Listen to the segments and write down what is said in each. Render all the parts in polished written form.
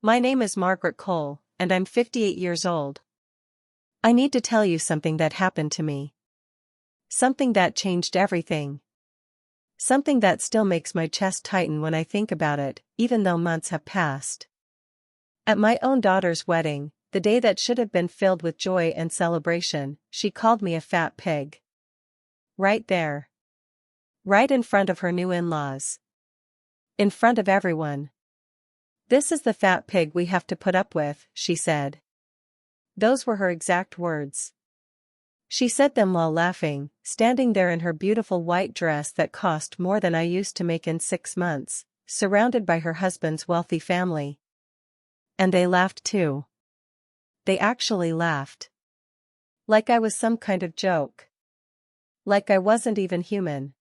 My name is Margaret Cole, and I'm 58 years old. I need to tell you something that happened to me. Something that changed everything. Something that still makes my chest tighten when I think about it, even though months have passed. At my own daughter's wedding, the day that should have been filled with joy and celebration, she called me a fat pig. Right there. Right in front of her new in-laws. In front of everyone. "This is the fat pig we have to put up with," she said. Those were her exact words. She said them while laughing, standing there in her beautiful white dress that cost more than I used to make in 6 months, surrounded by her husband's wealthy family. And they laughed too. They actually laughed. Like I was some kind of joke. Like I wasn't even human.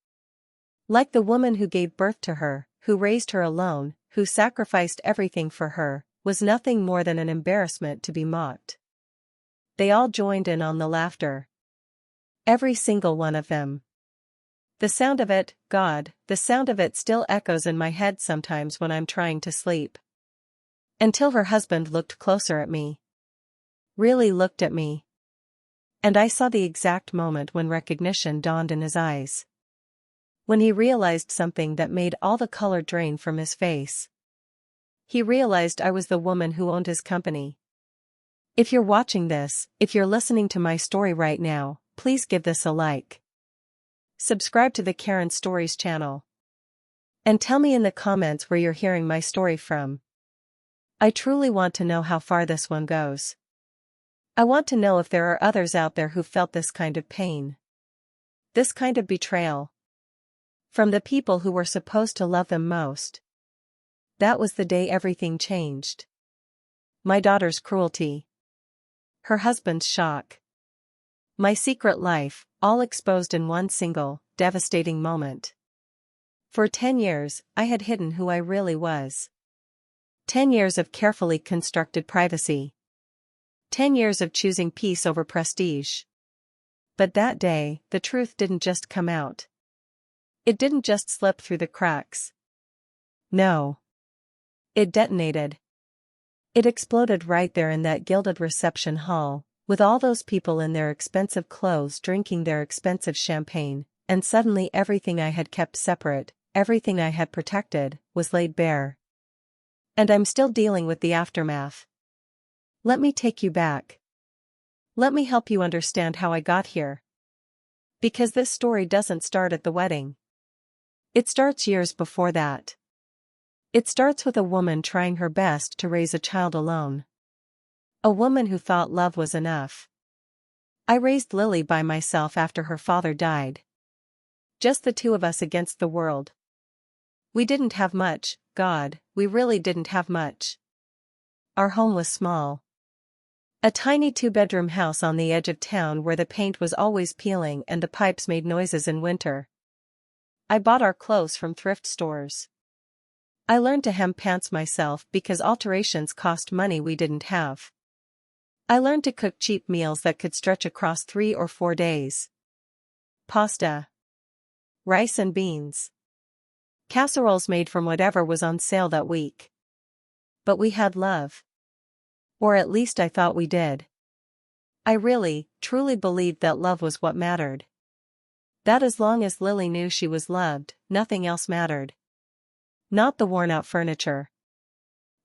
Like the woman who gave birth to her, who raised her alone, who sacrificed everything for her, was nothing more than an embarrassment to be mocked. They all joined in on the laughter. Every single one of them. The sound of it, God, the sound of it still echoes in my head sometimes when I'm trying to sleep. Until her husband looked closer at me. Really looked at me. And I saw the exact moment when recognition dawned in his eyes. When he realized something that made all the color drain from his face. He realized I was the woman who owned his company. If you're watching this, if you're listening to my story right now, please give this a like. Subscribe to the Karen Stories channel. And tell me in the comments where you're hearing my story from. I truly want to know how far this one goes. I want to know if there are others out there who felt this kind of pain. This kind of betrayal. From the people who were supposed to love them most. That was the day everything changed. My daughter's cruelty. Her husband's shock. My secret life, all exposed in one single, devastating moment. For 10 years, I had hidden who I really was. 10 years of carefully constructed privacy. 10 years of choosing peace over prestige. But that day, the truth didn't just come out. It didn't just slip through the cracks. No. It detonated. It exploded right there in that gilded reception hall, with all those people in their expensive clothes drinking their expensive champagne, and suddenly everything I had kept separate, everything I had protected, was laid bare. And I'm still dealing with the aftermath. Let me take you back. Let me help you understand how I got here. Because this story doesn't start at the wedding. It starts years before that. It starts with a woman trying her best to raise a child alone. A woman who thought love was enough. I raised Lily by myself after her father died. Just the two of us against the world. We didn't have much, God, we really didn't have much. Our home was small. A tiny 2-bedroom house on the edge of town where the paint was always peeling and the pipes made noises in winter. I bought our clothes from thrift stores. I learned to hem pants myself because alterations cost money we didn't have. I learned to cook cheap meals that could stretch across 3 or 4 days. Pasta. Rice and beans. Casseroles made from whatever was on sale that week. But we had love. Or at least I thought we did. I really, truly believed that love was what mattered. That as long as Lily knew she was loved, nothing else mattered. Not the worn-out furniture.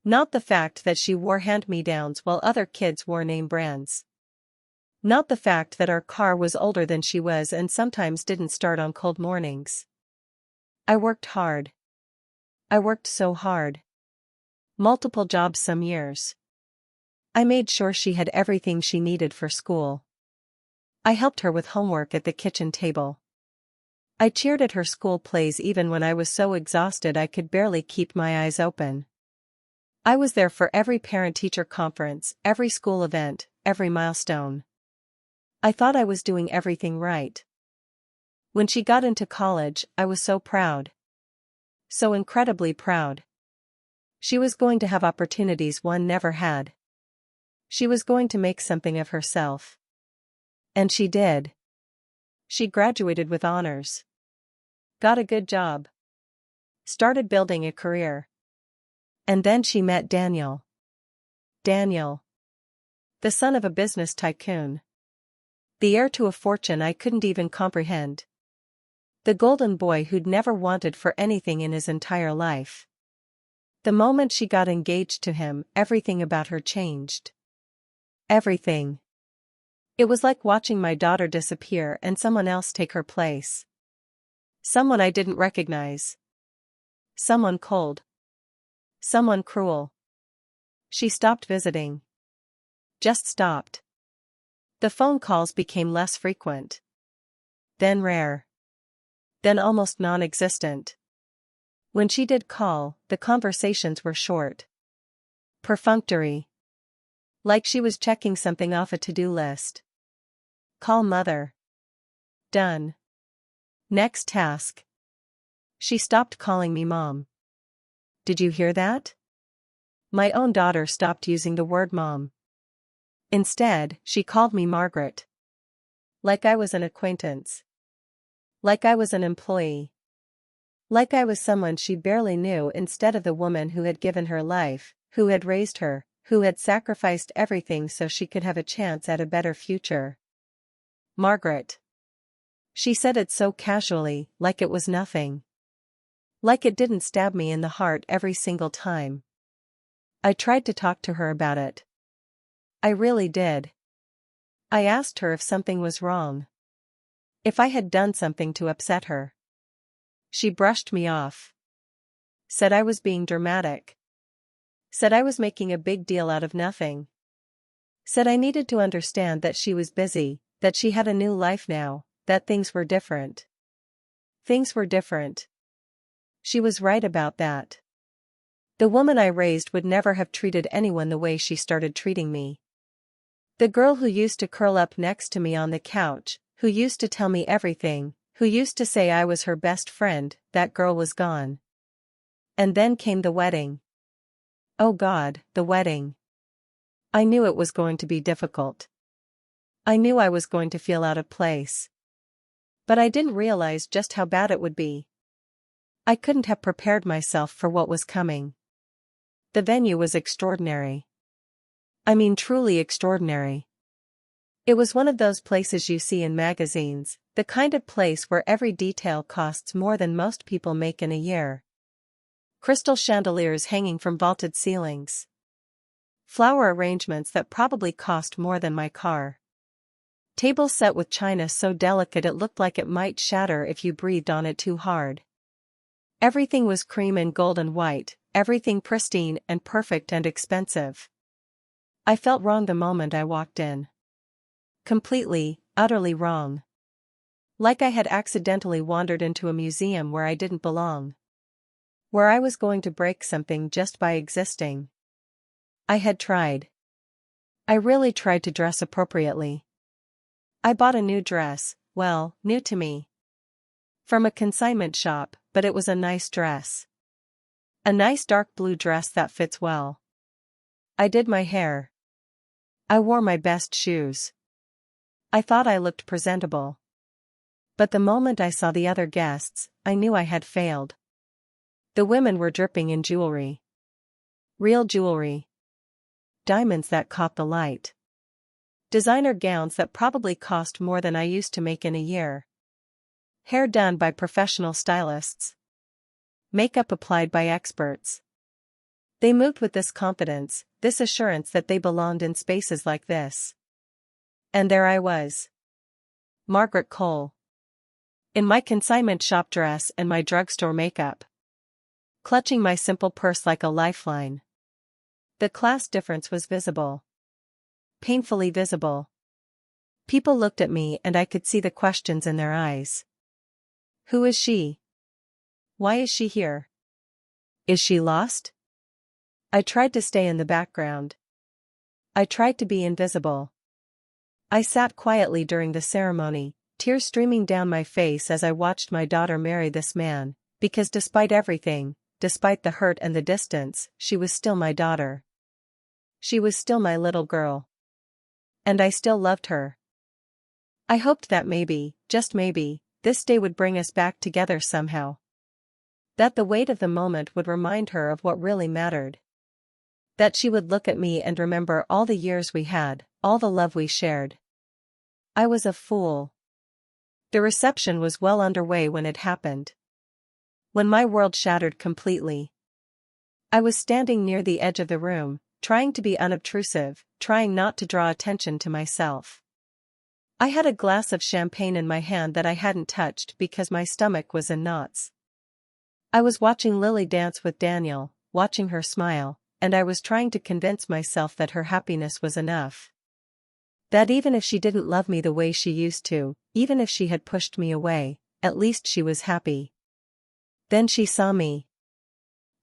Not the fact that she wore hand-me-downs while other kids wore name brands. Not the fact that our car was older than she was and sometimes didn't start on cold mornings. I worked hard. I worked so hard. Multiple jobs some years. I made sure she had everything she needed for school. I helped her with homework at the kitchen table. I cheered at her school plays even when I was so exhausted I could barely keep my eyes open. I was there for every parent-teacher conference, every school event, every milestone. I thought I was doing everything right. When she got into college, I was so proud. So incredibly proud. She was going to have opportunities one never had. She was going to make something of herself. And she did. She graduated with honors. Got a good job. Started building a career. And then she met Daniel. Daniel. The son of a business tycoon. The heir to a fortune I couldn't even comprehend. The golden boy who'd never wanted for anything in his entire life. The moment she got engaged to him, everything about her changed. Everything. It was like watching my daughter disappear and someone else take her place. Someone I didn't recognize. Someone cold. Someone cruel. She stopped visiting. Just stopped. The phone calls became less frequent. Then rare. Then almost non-existent. When she did call, the conversations were short. Perfunctory. Like she was checking something off a to-do list. Call mother. Done. Next task. She stopped calling me mom. Did you hear that? My own daughter stopped using the word mom. Instead, she called me Margaret. Like I was an acquaintance. Like I was an employee. Like I was someone she barely knew instead of the woman who had given her life, who had raised her, who had sacrificed everything so she could have a chance at a better future. Margaret. She said it so casually, like it was nothing. Like it didn't stab me in the heart every single time. I tried to talk to her about it. I really did. I asked her if something was wrong. If I had done something to upset her. She brushed me off. Said I was being dramatic. Said I was making a big deal out of nothing. Said I needed to understand that she was busy, that she had a new life now, that things were different. Things were different. She was right about that. The woman I raised would never have treated anyone the way she started treating me. The girl who used to curl up next to me on the couch, who used to tell me everything, who used to say I was her best friend, that girl was gone. And then came the wedding. Oh God, the wedding. I knew it was going to be difficult. I knew I was going to feel out of place. But I didn't realize just how bad it would be. I couldn't have prepared myself for what was coming. The venue was extraordinary. I mean truly extraordinary. It was one of those places you see in magazines, the kind of place where every detail costs more than most people make in a year. Crystal chandeliers hanging from vaulted ceilings. Flower arrangements that probably cost more than my car. Tables set with china so delicate it looked like it might shatter if you breathed on it too hard. Everything was cream and gold and white, everything pristine and perfect and expensive. I felt wrong the moment I walked in. Completely, utterly wrong. Like I had accidentally wandered into a museum where I didn't belong. Where I was going to break something just by existing. I had tried. I really tried to dress appropriately. I bought a new dress, well, new to me. From a consignment shop, but it was a nice dress. A nice dark blue dress that fits well. I did my hair. I wore my best shoes. I thought I looked presentable. But the moment I saw the other guests, I knew I had failed. The women were dripping in jewelry. Real jewelry. Diamonds that caught the light. Designer gowns that probably cost more than I used to make in a year. Hair done by professional stylists. Makeup applied by experts. They moved with this confidence, this assurance that they belonged in spaces like this. And there I was. Margaret Cole. In my consignment shop dress and my drugstore makeup. Clutching my simple purse like a lifeline. The class difference was visible. Painfully visible. People looked at me and I could see the questions in their eyes. Who is she? Why is she here? Is she lost? I tried to stay in the background. I tried to be invisible. I sat quietly during the ceremony, tears streaming down my face as I watched my daughter marry this man, because despite everything, despite the hurt and the distance, she was still my daughter. She was still my little girl. And I still loved her. I hoped that maybe, just maybe, this day would bring us back together somehow. That the weight of the moment would remind her of what really mattered. That she would look at me and remember all the years we had, all the love we shared. I was a fool. The reception was well underway when it happened. When my world shattered completely. I was standing near the edge of the room, trying to be unobtrusive, trying not to draw attention to myself. I had a glass of champagne in my hand that I hadn't touched because my stomach was in knots. I was watching Lily dance with Daniel, watching her smile, and I was trying to convince myself that her happiness was enough. That even if she didn't love me the way she used to, even if she had pushed me away, at least she was happy. Then she saw me.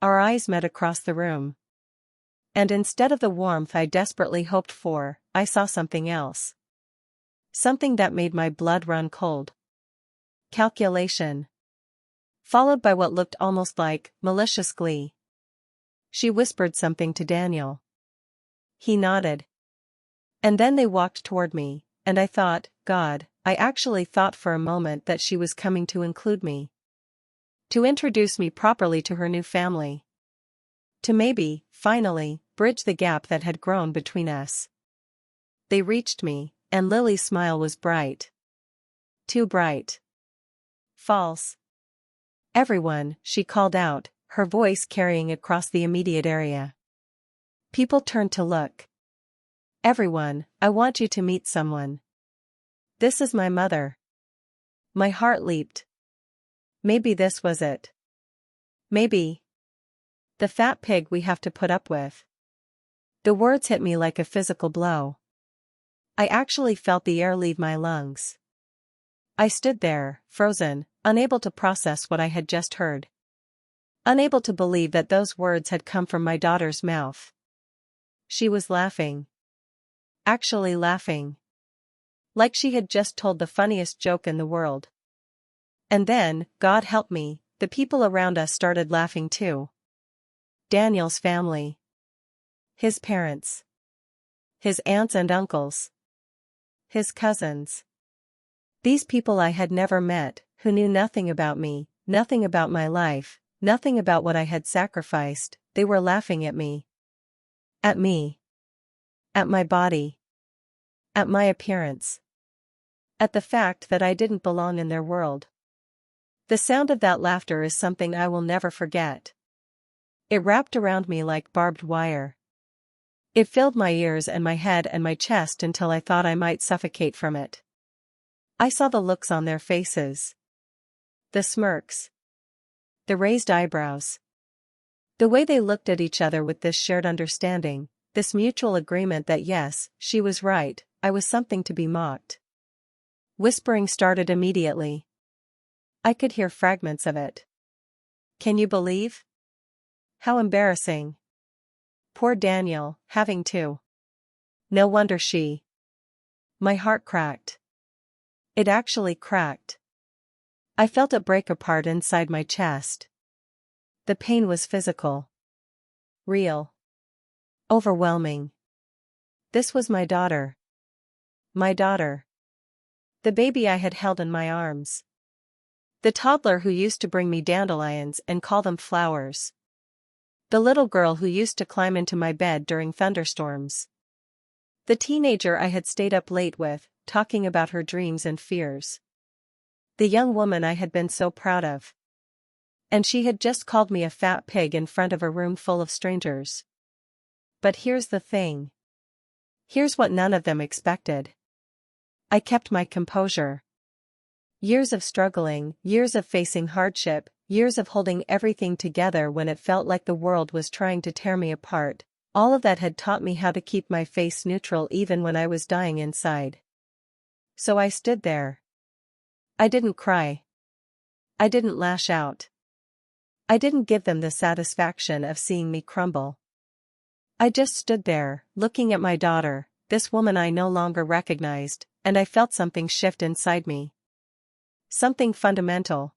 Our eyes met across the room. And instead of the warmth I desperately hoped for, I saw something else. Something that made my blood run cold. Calculation. Followed by what looked almost like malicious glee. She whispered something to Daniel. He nodded. And then they walked toward me, and I thought, God, I actually thought for a moment that she was coming to include me. To introduce me properly to her new family. To maybe, finally, bridge the gap that had grown between us. They reached me, and Lily's smile was bright. Too bright. False. Everyone, she called out, her voice carrying across the immediate area. People turned to look. Everyone, I want you to meet someone. This is my mother. My heart leaped. Maybe this was it. Maybe. The fat pig we have to put up with. The words hit me like a physical blow. I actually felt the air leave my lungs. I stood there, frozen, unable to process what I had just heard. Unable to believe that those words had come from my daughter's mouth. She was laughing. Actually laughing. Like she had just told the funniest joke in the world. And then, God help me, the people around us started laughing too. Daniel's family. His parents. His aunts and uncles. His cousins. These people I had never met, who knew nothing about me, nothing about my life, nothing about what I had sacrificed, they were laughing at me. At me. At my body. At my appearance. At the fact that I didn't belong in their world. The sound of that laughter is something I will never forget. It wrapped around me like barbed wire. It filled my ears and my head and my chest until I thought I might suffocate from it. I saw the looks on their faces. The smirks. The raised eyebrows. The way they looked at each other with this shared understanding, this mutual agreement that yes, she was right, I was something to be mocked. Whispering started immediately. I could hear fragments of it. Can you believe? How embarrassing. Poor Daniel, having to. No wonder she. My heart cracked. It actually cracked. I felt it break apart inside my chest. The pain was physical. Real. Overwhelming. This was my daughter. My daughter. The baby I had held in my arms. The toddler who used to bring me dandelions and call them flowers. The little girl who used to climb into my bed during thunderstorms. The teenager I had stayed up late with, talking about her dreams and fears. The young woman I had been so proud of. And she had just called me a fat pig in front of a room full of strangers. But here's the thing. Here's what none of them expected. I kept my composure. Years of struggling, years of facing hardship, years of holding everything together when it felt like the world was trying to tear me apart, all of that had taught me how to keep my face neutral even when I was dying inside. So I stood there. I didn't cry. I didn't lash out. I didn't give them the satisfaction of seeing me crumble. I just stood there, looking at my daughter, this woman I no longer recognized, and I felt something shift inside me. Something fundamental.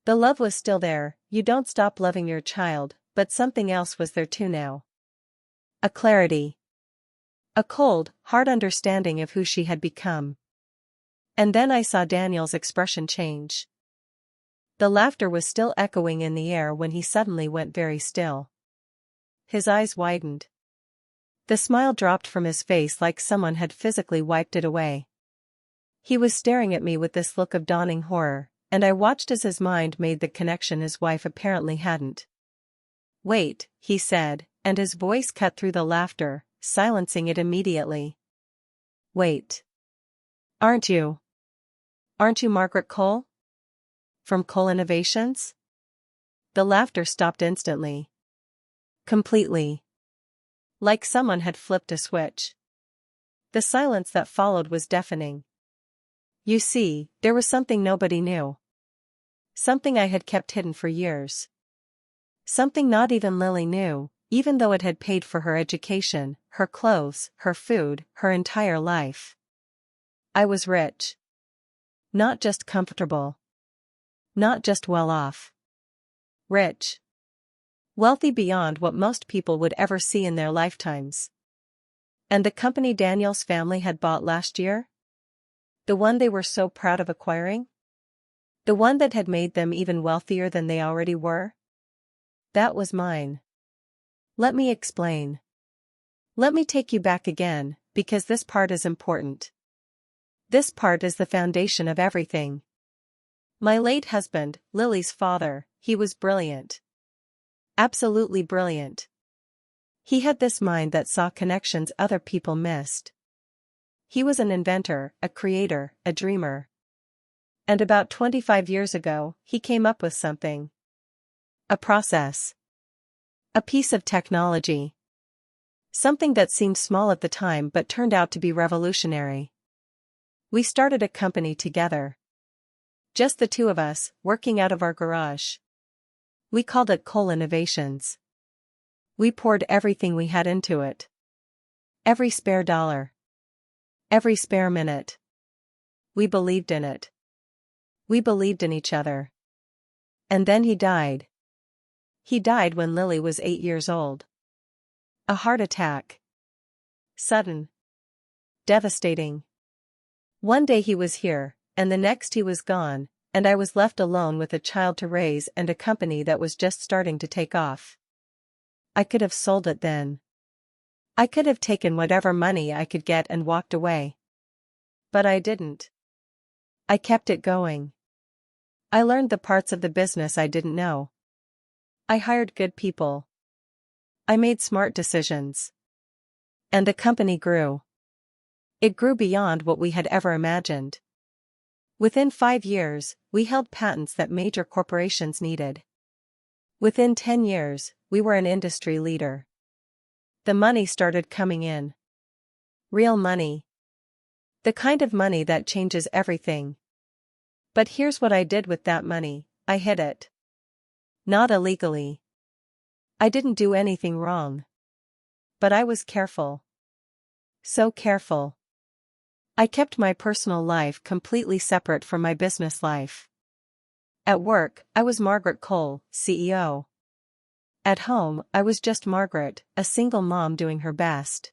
The love was still there, you don't stop loving your child, but something else was there too now. A clarity. A cold, hard understanding of who she had become. And then I saw Daniel's expression change. The laughter was still echoing in the air when he suddenly went very still. His eyes widened. The smile dropped from his face like someone had physically wiped it away. He was staring at me with this look of dawning horror, and I watched as his mind made the connection his wife apparently hadn't. "Wait," he said, and his voice cut through the laughter, silencing it immediately. "Wait. Aren't you Margaret Cole? From Cole Innovations?" The laughter stopped instantly. Completely. Like someone had flipped a switch. The silence that followed was deafening. You see, there was something nobody knew. Something I had kept hidden for years. Something not even Lily knew, even though it had paid for her education, her clothes, her food, her entire life. I was rich. Not just comfortable. Not just well off. Rich. Wealthy beyond what most people would ever see in their lifetimes. And the company Daniel's family had bought last year? The one they were so proud of acquiring? The one that had made them even wealthier than they already were? That was mine. Let me explain. Let me take you back again, because this part is important. This part is the foundation of everything. My late husband, Lily's father, he was brilliant. Absolutely brilliant. He had this mind that saw connections other people missed. He was an inventor, a creator, a dreamer. And about 25 years ago, he came up with something. A process. A piece of technology. Something that seemed small at the time but turned out to be revolutionary. We started a company together. Just the two of us, working out of our garage. We called it Cole Innovations. We poured everything we had into it. Every spare dollar. Every spare minute. We believed in it. We believed in each other. And then he died. He died when Lily was 8 years old. A heart attack. Sudden. Devastating. One day he was here, and the next he was gone, and I was left alone with a child to raise and a company that was just starting to take off. I could have sold it then. I could have taken whatever money I could get and walked away. But I didn't. I kept it going. I learned the parts of the business I didn't know. I hired good people. I made smart decisions. And the company grew. It grew beyond what we had ever imagined. Within 5 years, we held patents that major corporations needed. Within 10 years, we were an industry leader. The money started coming in. Real money. The kind of money that changes everything. But here's what I did with that money: I hid it. Not illegally. I didn't do anything wrong. But I was careful. So careful. I kept my personal life completely separate from my business life. At work, I was Margaret Cole, CEO. At home, I was just Margaret, a single mom doing her best.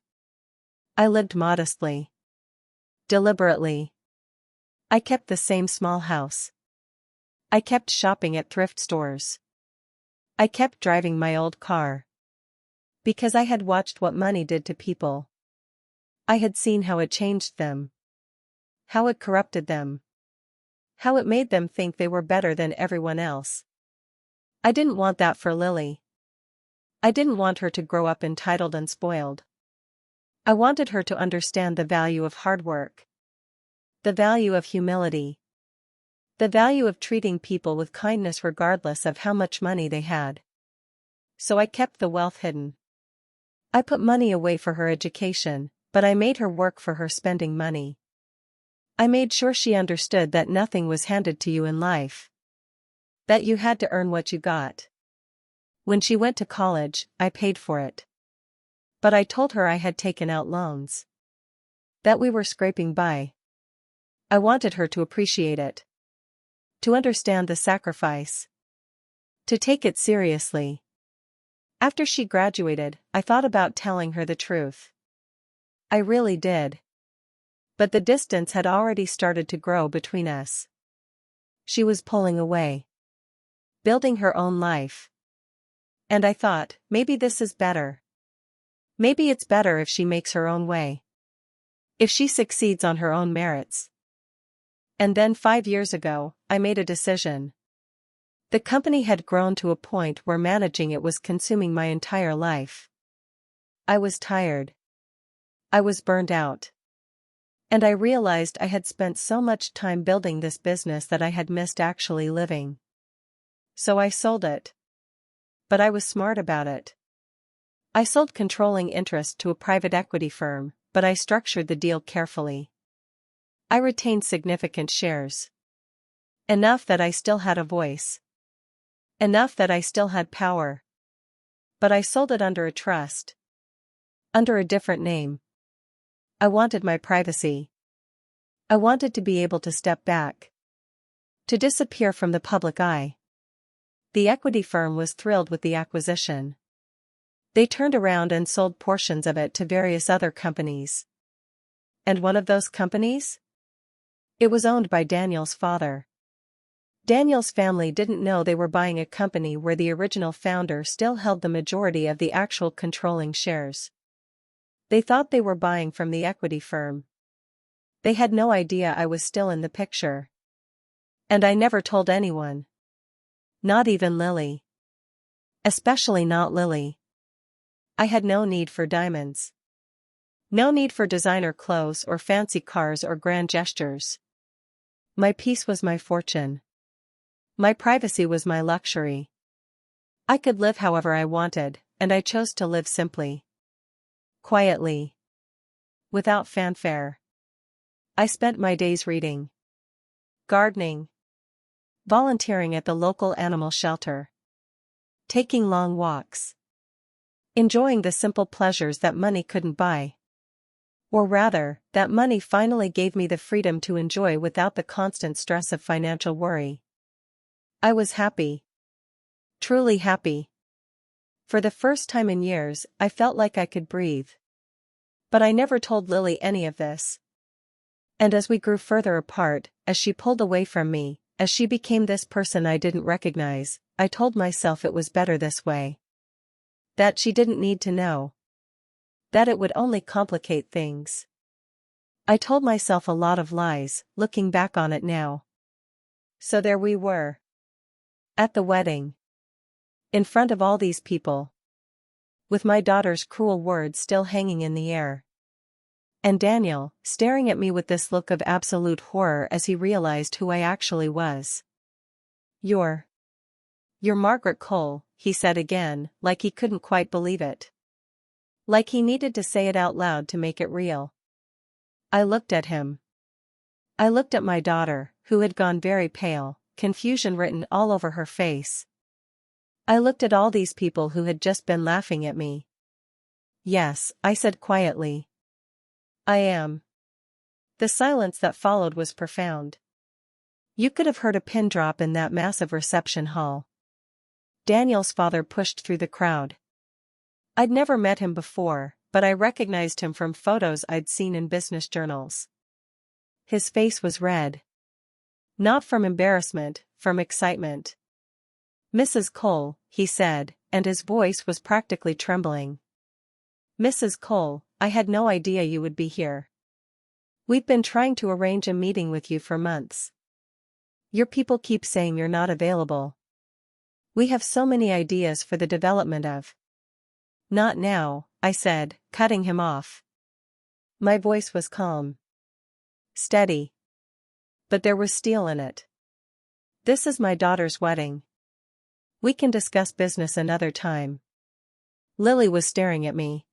I lived modestly. Deliberately. I kept the same small house. I kept shopping at thrift stores. I kept driving my old car. Because I had watched what money did to people. I had seen how it changed them. How it corrupted them. How it made them think they were better than everyone else. I didn't want that for Lily. I didn't want her to grow up entitled and spoiled. I wanted her to understand the value of hard work. The value of humility. The value of treating people with kindness regardless of how much money they had. So I kept the wealth hidden. I put money away for her education, but I made her work for her spending money. I made sure she understood that nothing was handed to you in life. That you had to earn what you got. When she went to college, I paid for it. But I told her I had taken out loans. That we were scraping by. I wanted her to appreciate it. To understand the sacrifice. To take it seriously. After she graduated, I thought about telling her the truth. I really did. But the distance had already started to grow between us. She was pulling away. Building her own life. And I thought, maybe this is better. Maybe it's better if she makes her own way. If she succeeds on her own merits. And then 5 years ago, I made a decision. The company had grown to a point where managing it was consuming my entire life. I was tired. I was burned out. And I realized I had spent so much time building this business that I had missed actually living. So I sold it. But I was smart about it. I sold controlling interest to a private equity firm, but I structured the deal carefully. I retained significant shares. Enough that I still had a voice. Enough that I still had power. But I sold it under a trust. Under a different name. I wanted my privacy. I wanted to be able to step back. To disappear from the public eye. The equity firm was thrilled with the acquisition. They turned around and sold portions of it to various other companies. And one of those companies? It was owned by Daniel's father. Daniel's family didn't know they were buying a company where the original founder still held the majority of the actual controlling shares. They thought they were buying from the equity firm. They had no idea I was still in the picture. And I never told anyone. Not even Lily. Especially not Lily. I had no need for diamonds. No need for designer clothes or fancy cars or grand gestures. My peace was my fortune. My privacy was my luxury. I could live however I wanted, and I chose to live simply. Quietly. Without fanfare. I spent my days reading. Gardening. Volunteering at the local animal shelter. Taking long walks. Enjoying the simple pleasures that money couldn't buy. Or rather, that money finally gave me the freedom to enjoy without the constant stress of financial worry. I was happy. Truly happy. For the first time in years, I felt like I could breathe. But I never told Lily any of this. And as we grew further apart, as she pulled away from me, as she became this person I didn't recognize, I told myself it was better this way. That she didn't need to know. That it would only complicate things. I told myself a lot of lies, looking back on it now. So there we were. At the wedding. In front of all these people. With my daughter's cruel words still hanging in the air. And Daniel, staring at me with this look of absolute horror as he realized who I actually was. You're Margaret Cole, he said again, like he couldn't quite believe it. Like he needed to say it out loud to make it real. I looked at him. I looked at my daughter, who had gone very pale, confusion written all over her face. I looked at all these people who had just been laughing at me. Yes, I said quietly. I am. The silence that followed was profound. You could have heard a pin drop in that massive reception hall. Daniel's father pushed through the crowd. I'd never met him before, but I recognized him from photos I'd seen in business journals. His face was red. Not from embarrassment, from excitement. Mrs. Cole, he said, and his voice was practically trembling. Mrs. Cole, I had no idea you would be here. We've been trying to arrange a meeting with you for months. Your people keep saying you're not available. We have so many ideas for the development of. Not now, I said, cutting him off. My voice was calm. Steady. But there was steel in it. This is my daughter's wedding. We can discuss business another time. Lily was staring at me.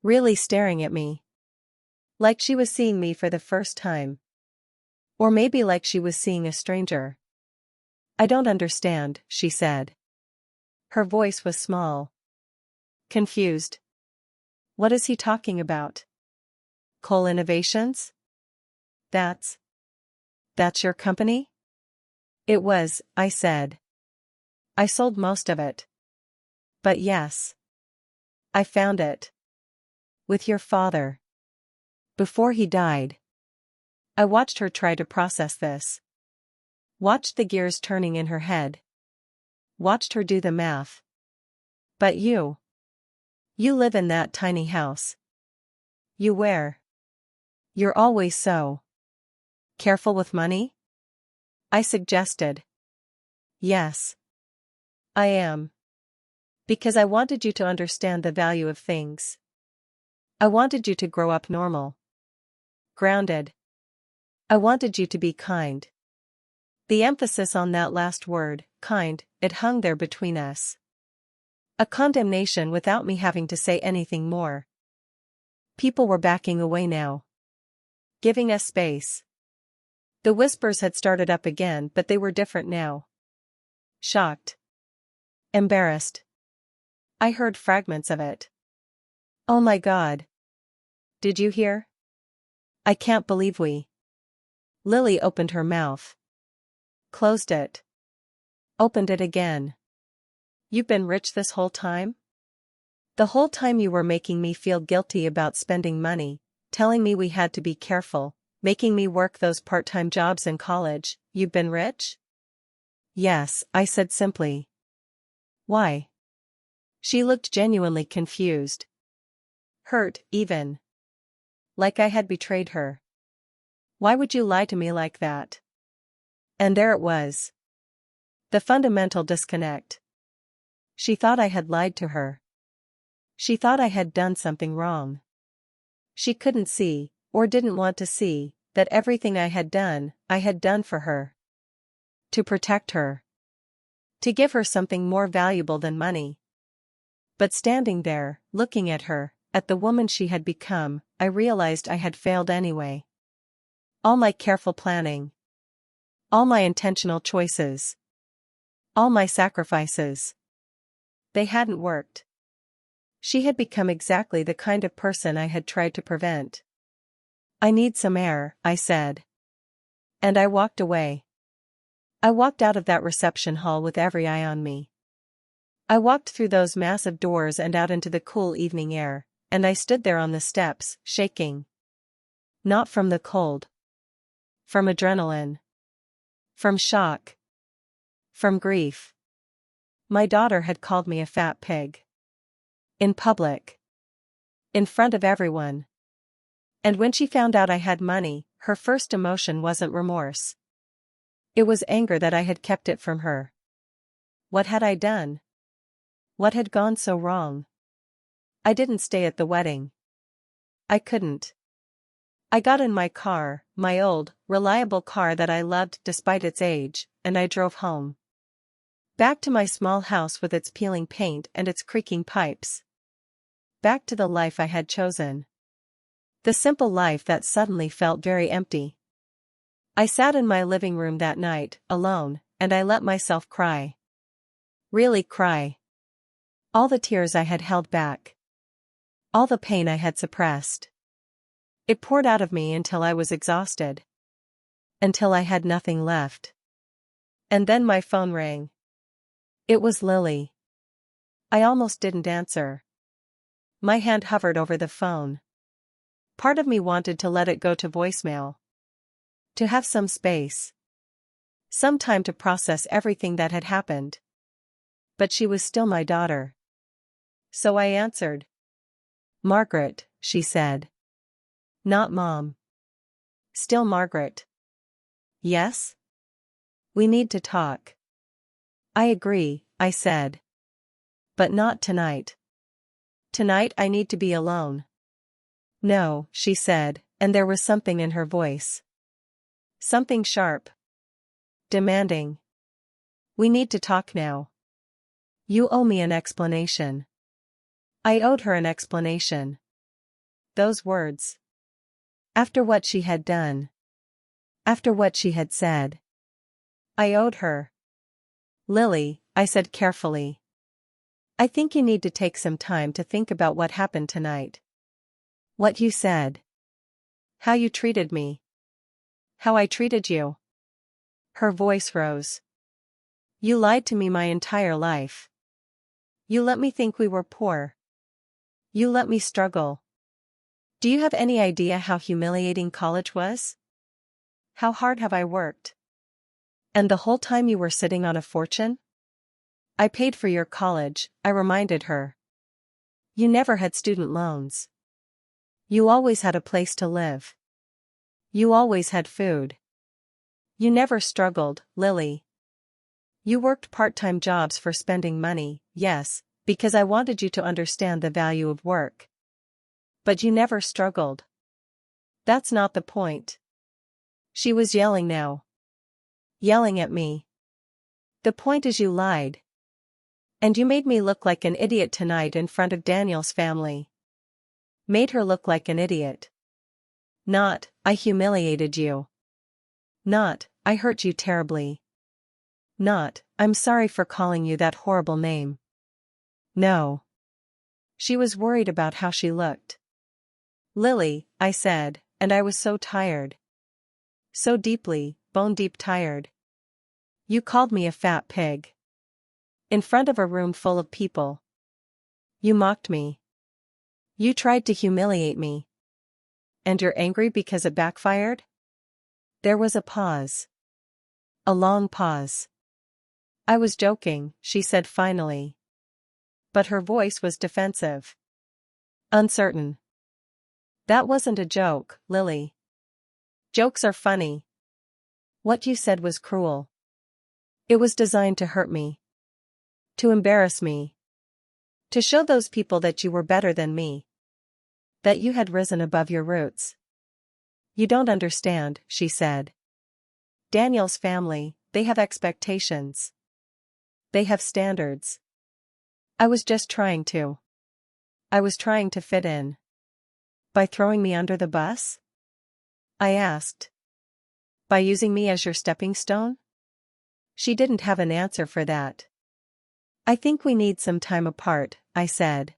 Really staring at me. Like she was seeing me for the first time. Or maybe like she was seeing a stranger. I don't understand, she said. Her voice was small. Confused. What is he talking about? Cole Innovations? That's your company? It was, I said. I sold most of it. But yes. I found it. With your father. Before he died. I watched her try to process this. Watched the gears turning in her head. Watched her do the math. But you live in that tiny house. You're always so careful with money? I suggested. Yes, I am. Because I wanted you to understand the value of things. I wanted you to grow up normal. Grounded. I wanted you to be kind. The emphasis on that last word, kind, it hung there between us. A condemnation without me having to say anything more. People were backing away now. Giving us space. The whispers had started up again, but they were different now. Shocked. Embarrassed. I heard fragments of it. Oh my God. Did you hear? I can't believe we. Lily opened her mouth. Closed it. Opened it again. You've been rich this whole time? The whole time you were making me feel guilty about spending money, telling me we had to be careful, making me work those part-time jobs in college, you've been rich? Yes, I said simply. Why? She looked genuinely confused. Hurt, even. Like I had betrayed her. Why would you lie to me like that? And there it was. The fundamental disconnect. She thought I had lied to her. She thought I had done something wrong. She couldn't see, or didn't want to see, that everything I had done for her. To protect her. To give her something more valuable than money. But standing there, looking at her, at the woman she had become, I realized I had failed anyway. All my careful planning. All my intentional choices. All my sacrifices. They hadn't worked. She had become exactly the kind of person I had tried to prevent. I need some air, I said. And I walked away. I walked out of that reception hall with every eye on me. I walked through those massive doors and out into the cool evening air, and I stood there on the steps, shaking. Not from the cold. From adrenaline. From shock. From grief. My daughter had called me a fat pig. In public. In front of everyone. And when she found out I had money, her first emotion wasn't remorse. It was anger that I had kept it from her. What had I done? What had gone so wrong? I didn't stay at the wedding. I couldn't. I got in my car, my old, reliable car that I loved despite its age, and I drove home. Back to my small house with its peeling paint and its creaking pipes. Back to the life I had chosen. The simple life that suddenly felt very empty. I sat in my living room that night, alone, and I let myself cry. Really cry. All the tears I had held back. All the pain I had suppressed. It poured out of me until I was exhausted. Until I had nothing left. And then my phone rang. It was Lily. I almost didn't answer. My hand hovered over the phone. Part of me wanted to let it go to voicemail. To have some space. Some time to process everything that had happened. But she was still my daughter. So I answered. Margaret, she said. Not Mom. Still Margaret. Yes? We need to talk. I agree, I said. But not tonight. Tonight I need to be alone. No, she said, and there was something in her voice. Something sharp. Demanding. We need to talk now. You owe me an explanation. I owed her an explanation. Those words. After what she had done. After what she had said. I owed her. Lily, I said carefully. I think you need to take some time to think about what happened tonight. What you said. How you treated me. How I treated you. Her voice rose. You lied to me my entire life. You let me think we were poor. You let me struggle. Do you have any idea how humiliating college was? How hard have I worked? And the whole time you were sitting on a fortune? I paid for your college, I reminded her. You never had student loans. You always had a place to live. You always had food. You never struggled, Lily. You worked part-time jobs for spending money, yes, because I wanted you to understand the value of work. But you never struggled. That's not the point. She was yelling now. Yelling at me. The point is you lied. And you made me look like an idiot tonight in front of Daniel's family. Made her look like an idiot. Not, I humiliated you. Not, I hurt you terribly. Not, I'm sorry for calling you that horrible name. No. She was worried about how she looked. Lily, I said, and I was so tired. So deeply, bone-deep tired. You called me a fat pig. In front of a room full of people. You mocked me. You tried to humiliate me. And you're angry because it backfired? There was a pause. A long pause. I was joking, she said finally. But her voice was defensive. Uncertain. That wasn't a joke, Lily. Jokes are funny. What you said was cruel. It was designed to hurt me. To embarrass me. To show those people that you were better than me. That you had risen above your roots. You don't understand, she said. Daniel's family, they have expectations. They have standards. I was just trying to. I was trying to fit in. By throwing me under the bus? I asked. By using me as your stepping stone? She didn't have an answer for that. I think we need some time apart, I said.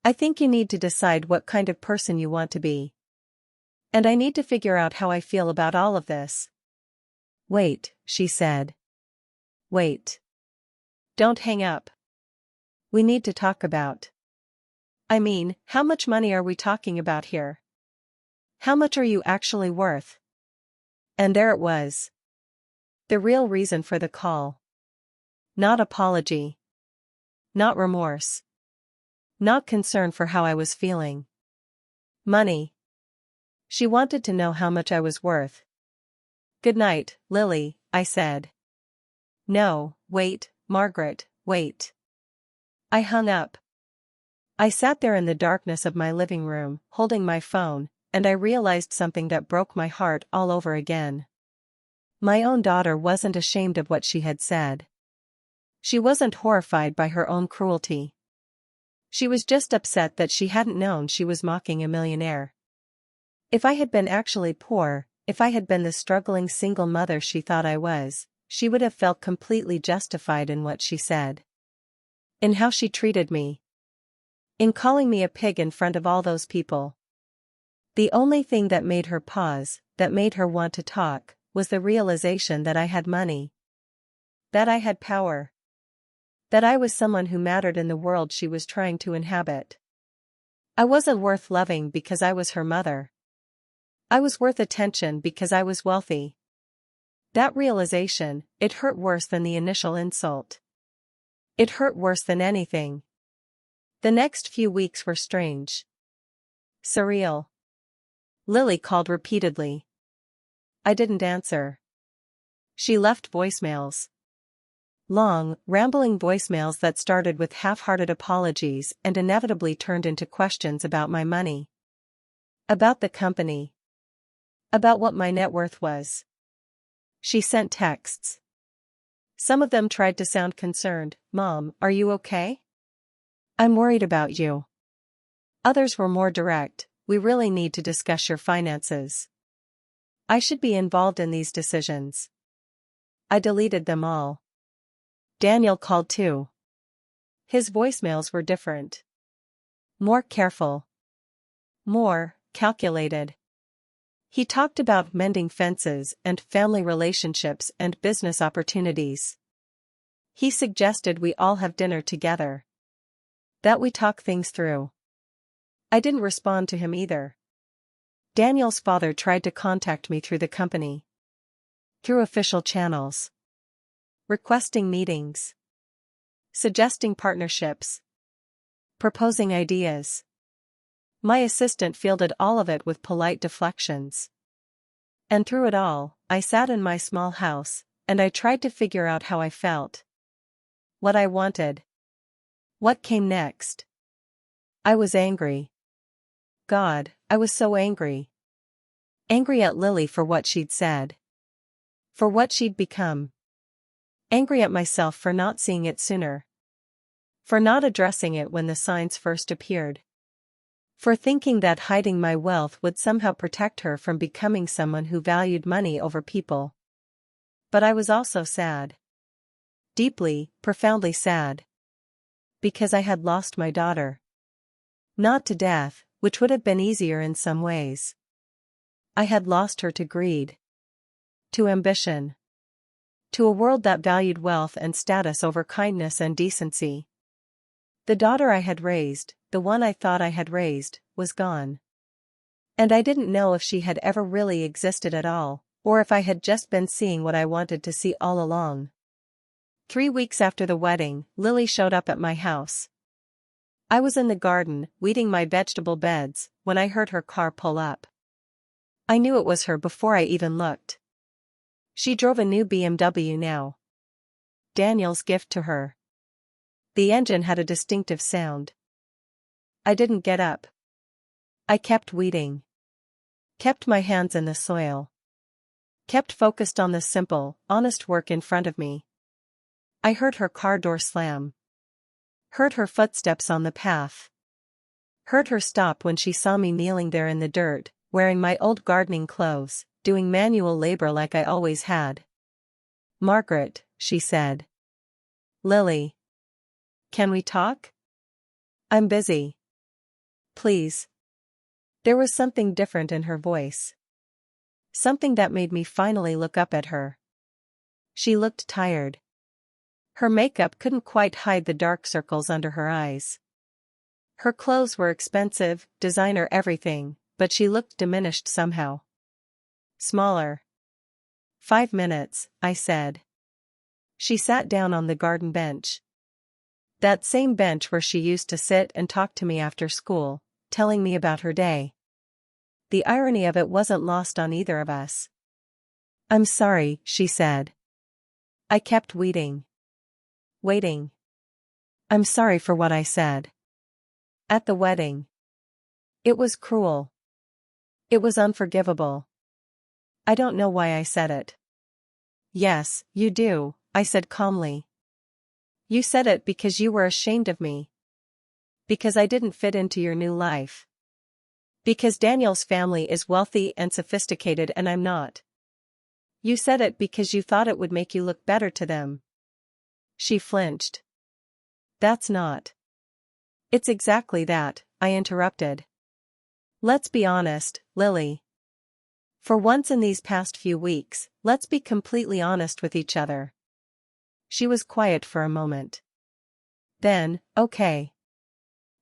I think you need to decide what kind of person you want to be. And I need to figure out how I feel about all of this. Wait, she said. Wait. Don't hang up. We need to talk about. I mean, how much money are we talking about here? How much are you actually worth? And there it was. The real reason for the call. Not apology. Not remorse. Not concern for how I was feeling. Money. She wanted to know how much I was worth. Good night, Lily, I said. No, wait, Margaret, wait. I hung up. I sat there in the darkness of my living room, holding my phone, and I realized something that broke my heart all over again. My own daughter wasn't ashamed of what she had said. She wasn't horrified by her own cruelty. She was just upset that she hadn't known she was mocking a millionaire. If I had been actually poor, if I had been the struggling single mother she thought I was, she would have felt completely justified in what she said. In how she treated me. In calling me a pig in front of all those people. The only thing that made her pause, that made her want to talk, was the realization that I had money. That I had power. That I was someone who mattered in the world she was trying to inhabit. I wasn't worth loving because I was her mother. I was worth attention because I was wealthy. That realization, it hurt worse than the initial insult. It hurt worse than anything. The next few weeks were strange. Surreal. Lily called repeatedly. I didn't answer. She left voicemails. Long, rambling voicemails that started with half-hearted apologies and inevitably turned into questions about my money. About the company. About what my net worth was. She sent texts. Some of them tried to sound concerned. Mom, are you okay? I'm worried about you. Others were more direct. We really need to discuss your finances. I should be involved in these decisions. I deleted them all. Daniel called too. His voicemails were different. More careful. More calculated. He talked about mending fences and family relationships and business opportunities. He suggested we all have dinner together. That we talk things through. I didn't respond to him either. Daniel's father tried to contact me through the company. Through official channels. Requesting meetings. Suggesting partnerships. Proposing ideas. My assistant fielded all of it with polite deflections. And through it all, I sat in my small house, and I tried to figure out how I felt. What I wanted. What came next? I was angry. God, I was so angry. Angry at Lily for what she'd said. For what she'd become. Angry at myself for not seeing it sooner. For not addressing it when the signs first appeared. For thinking that hiding my wealth would somehow protect her from becoming someone who valued money over people. But I was also sad. Deeply, profoundly sad. Because I had lost my daughter. Not to death, which would have been easier in some ways. I had lost her to greed. To ambition. To a world that valued wealth and status over kindness and decency. The daughter I had raised, the one I thought I had raised, was gone. And I didn't know if she had ever really existed at all, or if I had just been seeing what I wanted to see all along. 3 weeks after the wedding, Lily showed up at my house. I was in the garden, weeding my vegetable beds, when I heard her car pull up. I knew it was her before I even looked. She drove a new BMW now. Daniel's gift to her. The engine had a distinctive sound. I didn't get up. I kept weeding. Kept my hands in the soil. Kept focused on the simple, honest work in front of me. I heard her car door slam. Heard her footsteps on the path. Heard her stop when she saw me kneeling there in the dirt, wearing my old gardening clothes, doing manual labor like I always had. "Margaret," she said. "Lily. Can we talk? I'm busy. Please." There was something different in her voice. Something that made me finally look up at her. She looked tired. Her makeup couldn't quite hide the dark circles under her eyes. Her clothes were expensive, designer everything, but she looked diminished somehow. Smaller. 5 minutes, I said. She sat down on the garden bench. That same bench where she used to sit and talk to me after school, telling me about her day. The irony of it wasn't lost on either of us. "I'm sorry," she said. I kept weeding. Waiting. "I'm sorry for what I said. At the wedding. It was cruel. It was unforgivable. I don't know why I said it." "Yes, you do," I said calmly. "You said it because you were ashamed of me. Because I didn't fit into your new life. Because Daniel's family is wealthy and sophisticated and I'm not. You said it because you thought it would make you look better to them." She flinched. "That's not." "It's exactly that," I interrupted. "Let's be honest, Lily. For once in these past few weeks, let's be completely honest with each other." She was quiet for a moment. Then, "Okay.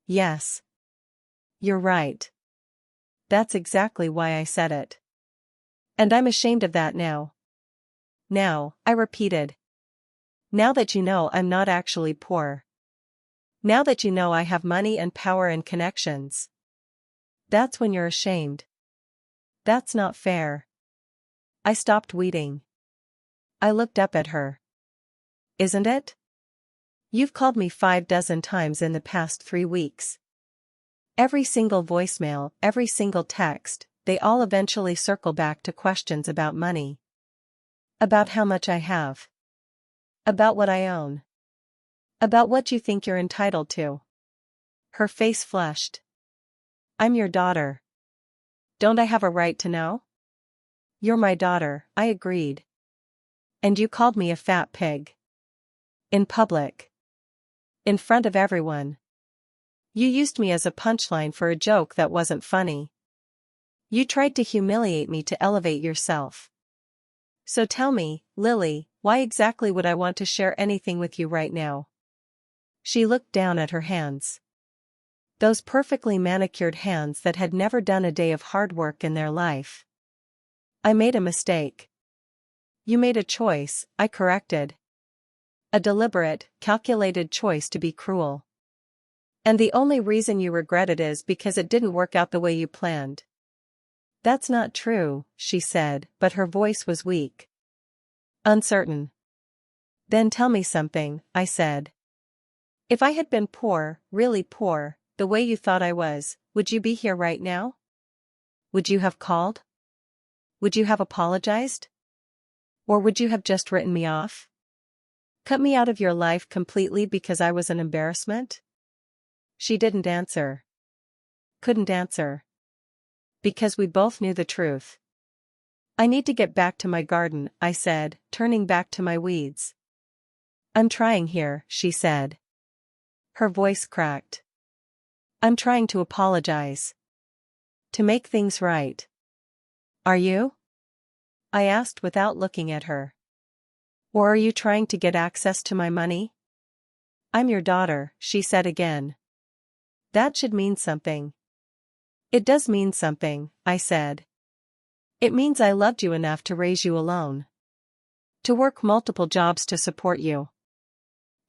Yes. You're right. That's exactly why I said it. And I'm ashamed of that now." "Now," I repeated. "Now that you know I'm not actually poor. Now that you know I have money and power and connections. That's when you're ashamed. That's not fair." I stopped weeding. I looked up at her. "Isn't it? You've called me 5 dozen times in the past 3 weeks. Every single voicemail, every single text, they all eventually circle back to questions about money. About how much I have. About what I own. About what you think you're entitled to." Her face flushed. "I'm your daughter. Don't I have a right to know?" "You're my daughter," I agreed. "And you called me a fat pig. In public. In front of everyone. You used me as a punchline for a joke that wasn't funny. You tried to humiliate me to elevate yourself. So tell me, Lily, why exactly would I want to share anything with you right now?" She looked down at her hands. Those perfectly manicured hands that had never done a day of hard work in their life. "I made a mistake." "You made a choice," I corrected. A deliberate, calculated choice to be cruel. And the only reason you regret it is because it didn't work out the way you planned. That's not true, she said, but her voice was weak. Uncertain. Then tell me something, I said. If I had been poor, really poor, the way you thought I was, would you be here right now? Would you have called? Would you have apologized? Or would you have just written me off? Cut me out of your life completely because I was an embarrassment? She didn't answer. Couldn't answer. Because we both knew the truth. I need to get back to my garden, I said, turning back to my weeds. I'm trying here, she said. Her voice cracked. I'm trying to apologize. To make things right. Are you? I asked without looking at her. Or are you trying to get access to my money? I'm your daughter, she said again. That should mean something. It does mean something, I said. It means I loved you enough to raise you alone. To work multiple jobs to support you.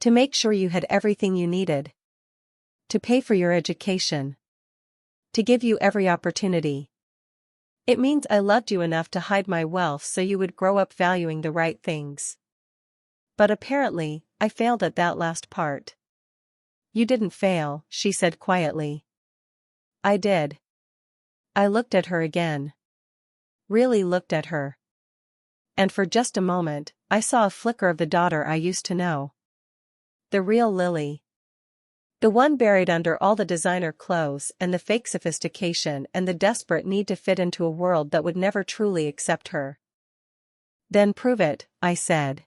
To make sure you had everything you needed. To pay for your education. To give you every opportunity. It means I loved you enough to hide my wealth so you would grow up valuing the right things. But apparently, I failed at that last part. You didn't fail, she said quietly. I did. I looked at her again. Really looked at her. And for just a moment, I saw a flicker of the daughter I used to know. The real Lily. The one buried under all the designer clothes and the fake sophistication and the desperate need to fit into a world that would never truly accept her. Then prove it, I said.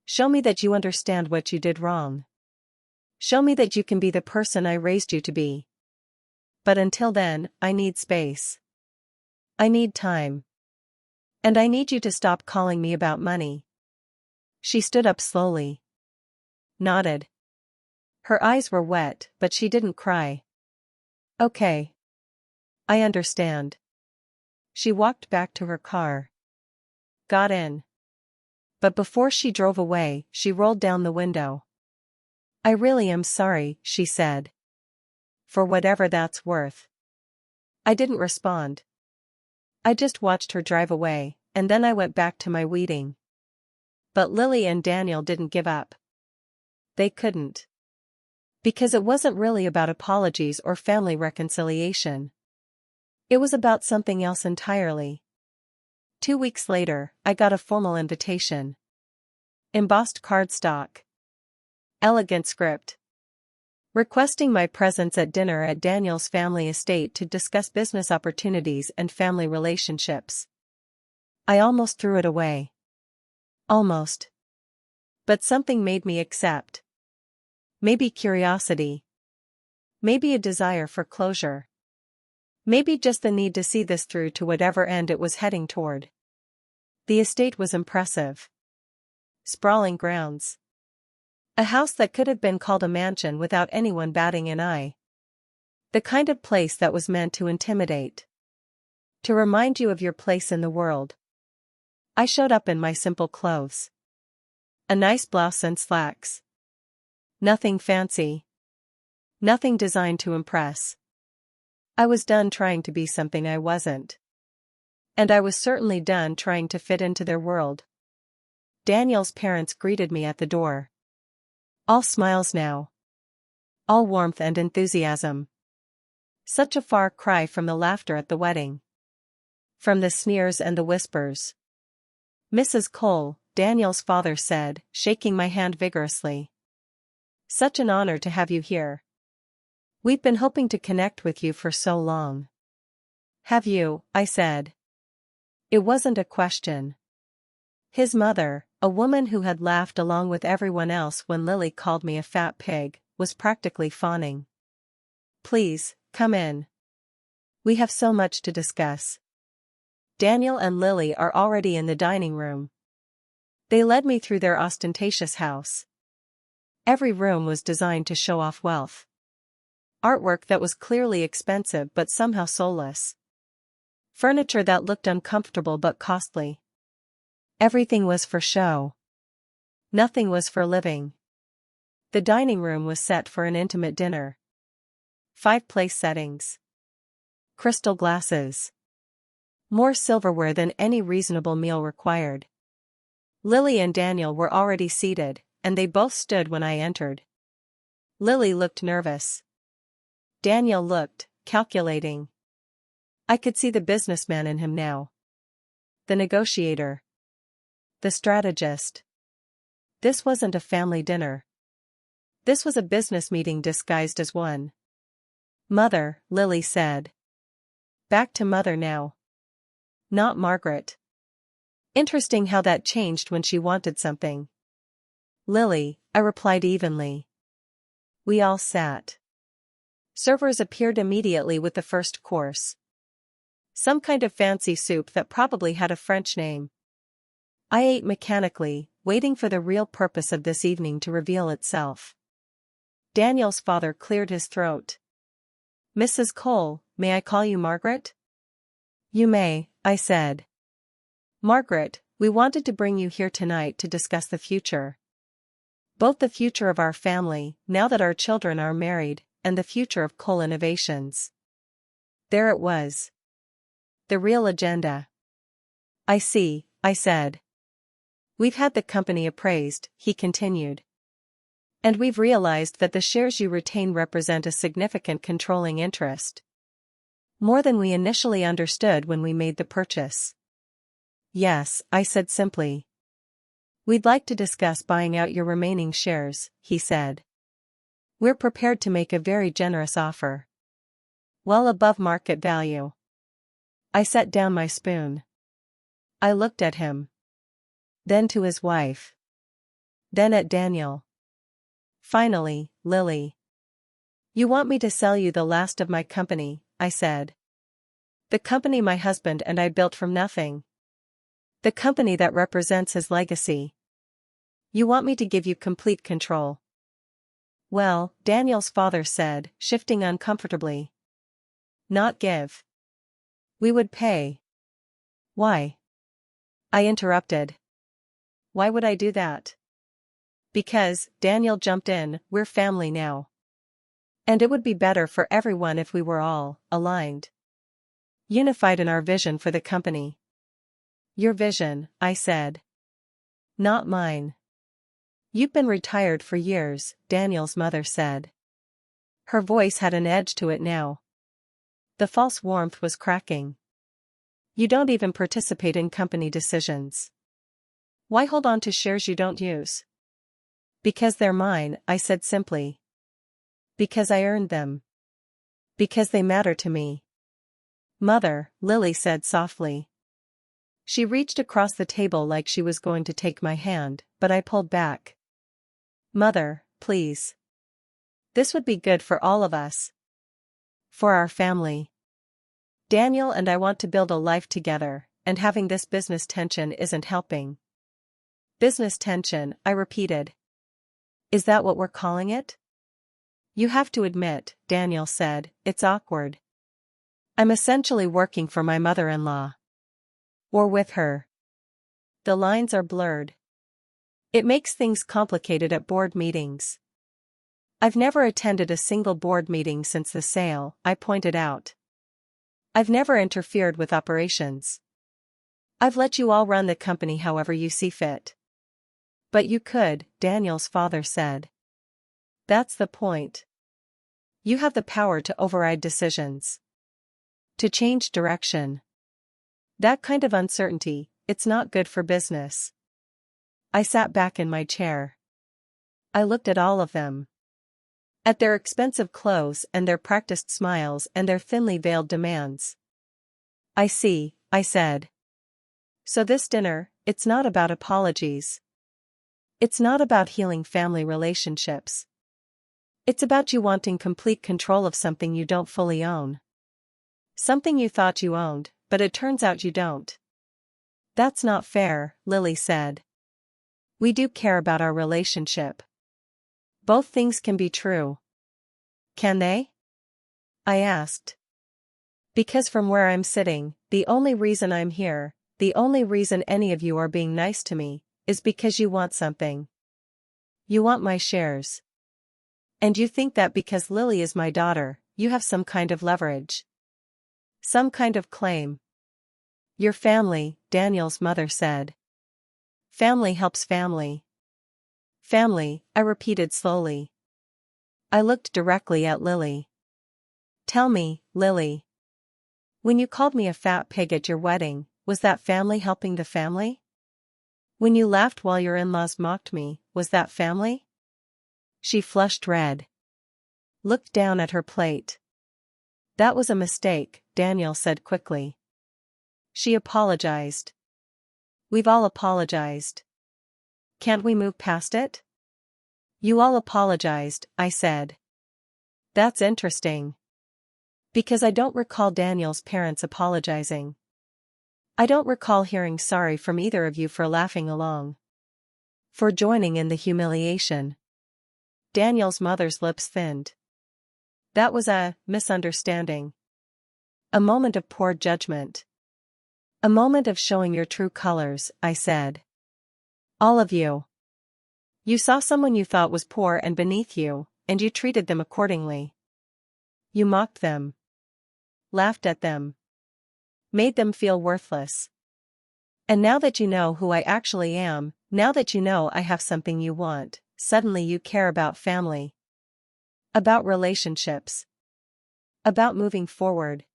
Show me that you understand what you did wrong. Show me that you can be the person I raised you to be. But until then, I need space. I need time. And I need you to stop calling me about money. She stood up slowly. Nodded. Her eyes were wet, but she didn't cry. Okay. I understand. She walked back to her car. Got in. But before she drove away, she rolled down the window. I really am sorry, she said. For whatever that's worth. I didn't respond. I just watched her drive away, and then I went back to my weeding. But Lily and Daniel didn't give up. They couldn't. Because it wasn't really about apologies or family reconciliation. It was about something else entirely. 2 weeks later, I got a formal invitation. Embossed cardstock. Elegant script. Requesting my presence at dinner at Daniel's family estate to discuss business opportunities and family relationships. I almost threw it away. Almost. But something made me accept. Maybe curiosity. Maybe a desire for closure. Maybe just the need to see this through to whatever end it was heading toward. The estate was impressive. Sprawling grounds. A house that could have been called a mansion without anyone batting an eye. The kind of place that was meant to intimidate. To remind you of your place in the world. I showed up in my simple clothes. A nice blouse and slacks. Nothing fancy. Nothing designed to impress. I was done trying to be something I wasn't. And I was certainly done trying to fit into their world. Daniel's parents greeted me at the door. All smiles now. All warmth and enthusiasm. Such a far cry from the laughter at the wedding. From the sneers and the whispers. Mrs. Cole, Daniel's father said, shaking my hand vigorously. Such an honor to have you here. We've been hoping to connect with you for so long. Have you? I said. It wasn't a question. His mother, a woman who had laughed along with everyone else when Lily called me a fat pig, was practically fawning. Please, come in. We have so much to discuss. Daniel and Lily are already in the dining room. They led me through their ostentatious house. Every room was designed to show off wealth. Artwork that was clearly expensive but somehow soulless. Furniture that looked uncomfortable but costly. Everything was for show. Nothing was for living. The dining room was set for an intimate dinner. 5 place settings. Crystal glasses. More silverware than any reasonable meal required. Lily and Daniel were already seated, and they both stood when I entered. Lily looked nervous. Daniel looked calculating. I could see the businessman in him now. The negotiator. The strategist. This wasn't a family dinner. This was a business meeting disguised as one. Mother, Lily said. Back to mother now. Not Margaret. Interesting how that changed when she wanted something. Lily, I replied evenly. We all sat. Servers appeared immediately with the first course. Some kind of fancy soup that probably had a French name. I ate mechanically, waiting for the real purpose of this evening to reveal itself. Daniel's father cleared his throat. Mrs. Cole, may I call you Margaret? You may, I said. Margaret, we wanted to bring you here tonight to discuss the future. Both the future of our family, now that our children are married, and the future of Cole Innovations. There it was. The real agenda. I see, I said. We've had the company appraised, he continued. And we've realized that the shares you retain represent a significant controlling interest. More than we initially understood when we made the purchase. Yes, I said simply. We'd like to discuss buying out your remaining shares, he said. We're prepared to make a very generous offer. Well above market value. I set down my spoon. I looked at him. Then to his wife. Then at Daniel. Finally, Lily. You want me to sell you the last of my company, I said. The company my husband and I built from nothing. The company that represents his legacy. You want me to give you complete control. Well, Daniel's father said, shifting uncomfortably. Not give. We would pay. Why? I interrupted. Why would I do that? Because, Daniel jumped in, we're family now. And it would be better for everyone if we were all aligned. Unified in our vision for the company. Your vision, I said. Not mine. You've been retired for years, Daniel's mother said. Her voice had an edge to it now. The false warmth was cracking. You don't even participate in company decisions. Why hold on to shares you don't use? Because they're mine, I said simply. Because I earned them. Because they matter to me. Mother, Lily said softly. She reached across the table like she was going to take my hand, but I pulled back. Mother, please. This would be good for all of us. For our family. Daniel and I want to build a life together, and having this business tension isn't helping. Business tension, I repeated. Is that what we're calling it? You have to admit, Daniel said, it's awkward. I'm essentially working for my mother-in-law. Or with her. The lines are blurred. It makes things complicated at board meetings. I've never attended a single board meeting since the sale, I pointed out. I've never interfered with operations. I've let you all run the company however you see fit. But you could, Daniel's father said. That's the point. You have the power to override decisions. To change direction. That kind of uncertainty, it's not good for business. I sat back in my chair. I looked at all of them. At their expensive clothes and their practiced smiles and their thinly veiled demands. I see, I said. So this dinner, it's not about apologies. It's not about healing family relationships. It's about you wanting complete control of something you don't fully own. Something you thought you owned, but it turns out you don't. That's not fair, Lily said. We do care about our relationship. Both things can be true. Can they? I asked. Because from where I'm sitting, the only reason I'm here, the only reason any of you are being nice to me, is because you want something. You want my shares. And you think that because Lily is my daughter, you have some kind of leverage. Some kind of claim. Your family, Daniel's mother said. Family helps family. Family, I repeated slowly. I looked directly at Lily. Tell me, Lily. When you called me a fat pig at your wedding, was that family helping the family? When you laughed while your in-laws mocked me, was that family? She flushed red. Looked down at her plate. That was a mistake, Daniel said quickly. She apologized. We've all apologized. Can't we move past it? You all apologized, I said. That's interesting. Because I don't recall Daniel's parents apologizing. I don't recall hearing sorry from either of you for laughing along. For joining in the humiliation. Daniel's mother's lips thinned. That was a misunderstanding. A moment of poor judgment. A moment of showing your true colors, I said. All of you. You saw someone you thought was poor and beneath you, and you treated them accordingly. You mocked them. Laughed at them. Made them feel worthless. And now that you know who I actually am, now that you know I have something you want, suddenly you care about family. About relationships. About moving forward.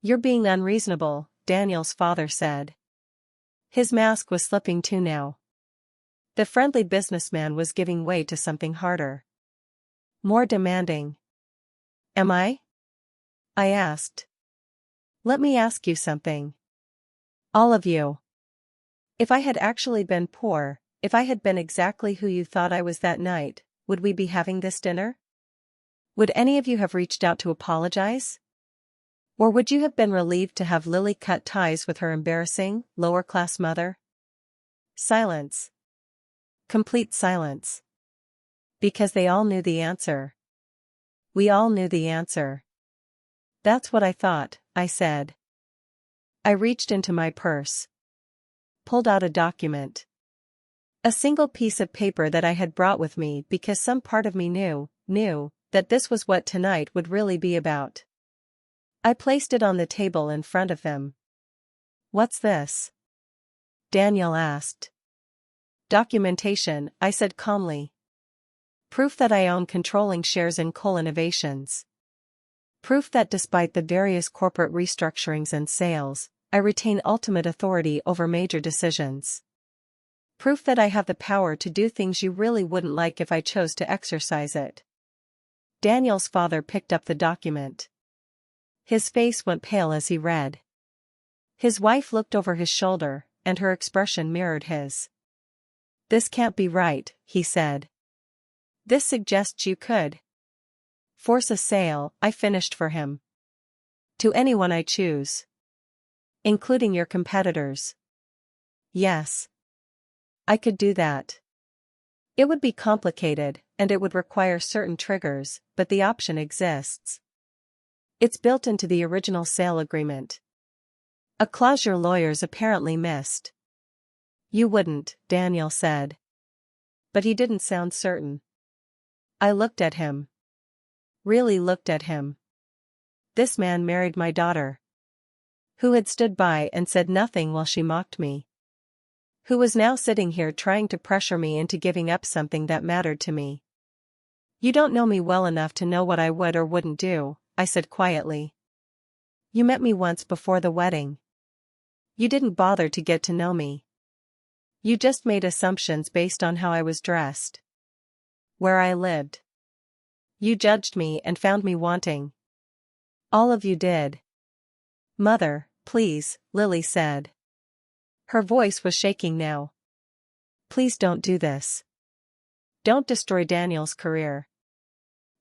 You're being unreasonable, Daniel's father said. His mask was slipping too now. The friendly businessman was giving way to something harder. More demanding. Am I? I asked. Let me ask you something. All of you. If I had actually been poor, if I had been exactly who you thought I was that night, would we be having this dinner? Would any of you have reached out to apologize? Or would you have been relieved to have Lily cut ties with her embarrassing, lower-class mother? Silence. Complete silence. Because they all knew the answer. We all knew the answer. That's what I thought, I said. I reached into my purse. Pulled out a document. A single piece of paper that I had brought with me because some part of me knew that this was what tonight would really be about. I placed it on the table in front of them. What's this? Daniel asked. Documentation, I said calmly. Proof that I own controlling shares in Coal Innovations. Proof that despite the various corporate restructurings and sales, I retain ultimate authority over major decisions. Proof that I have the power to do things you really wouldn't like if I chose to exercise it. Daniel's father picked up the document. His face went pale as he read. His wife looked over his shoulder, and her expression mirrored his. This can't be right, he said. This suggests you could force a sale, I finished for him. To anyone I choose. Including your competitors. Yes. I could do that. It would be complicated, and it would require certain triggers, but the option exists. It's built into the original sale agreement. A clause your lawyers apparently missed. You wouldn't, Daniel said. But he didn't sound certain. I looked at him. Really looked at him. This man married my daughter. Who had stood by and said nothing while she mocked me. Who was now sitting here trying to pressure me into giving up something that mattered to me. You don't know me well enough to know what I would or wouldn't do, I said quietly. You met me once before the wedding. You didn't bother to get to know me. You just made assumptions based on how I was dressed. Where I lived. You judged me and found me wanting. All of you did. Mother, please, Lily said. Her voice was shaking now. Please don't do this. Don't destroy Daniel's career.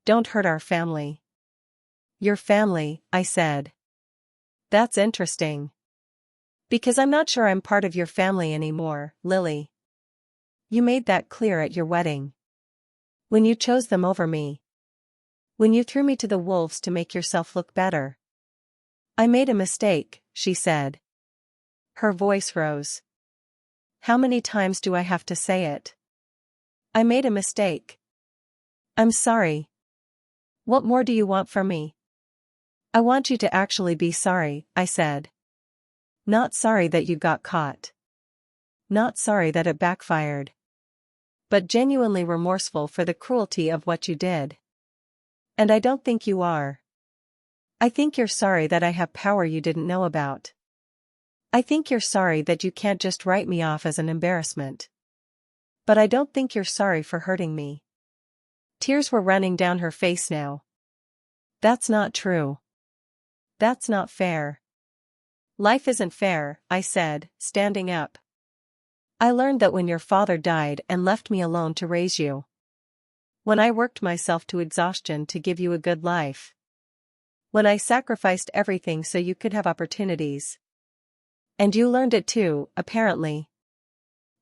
Don't hurt our family. Your family, I said. That's interesting. Because I'm not sure I'm part of your family anymore, Lily. You made that clear at your wedding. When you chose them over me. When you threw me to the wolves to make yourself look better. I made a mistake, she said. Her voice rose. How many times do I have to say it? I made a mistake. I'm sorry. What more do you want from me? I want you to actually be sorry, I said. Not sorry that you got caught. Not sorry that it backfired. But genuinely remorseful for the cruelty of what you did. And I don't think you are. I think you're sorry that I have power you didn't know about. I think you're sorry that you can't just write me off as an embarrassment. But I don't think you're sorry for hurting me. Tears were running down her face now. That's not true. That's not fair. Life isn't fair, I said, standing up. I learned that when your father died and left me alone to raise you. When I worked myself to exhaustion to give you a good life. When I sacrificed everything so you could have opportunities. And you learned it too, apparently.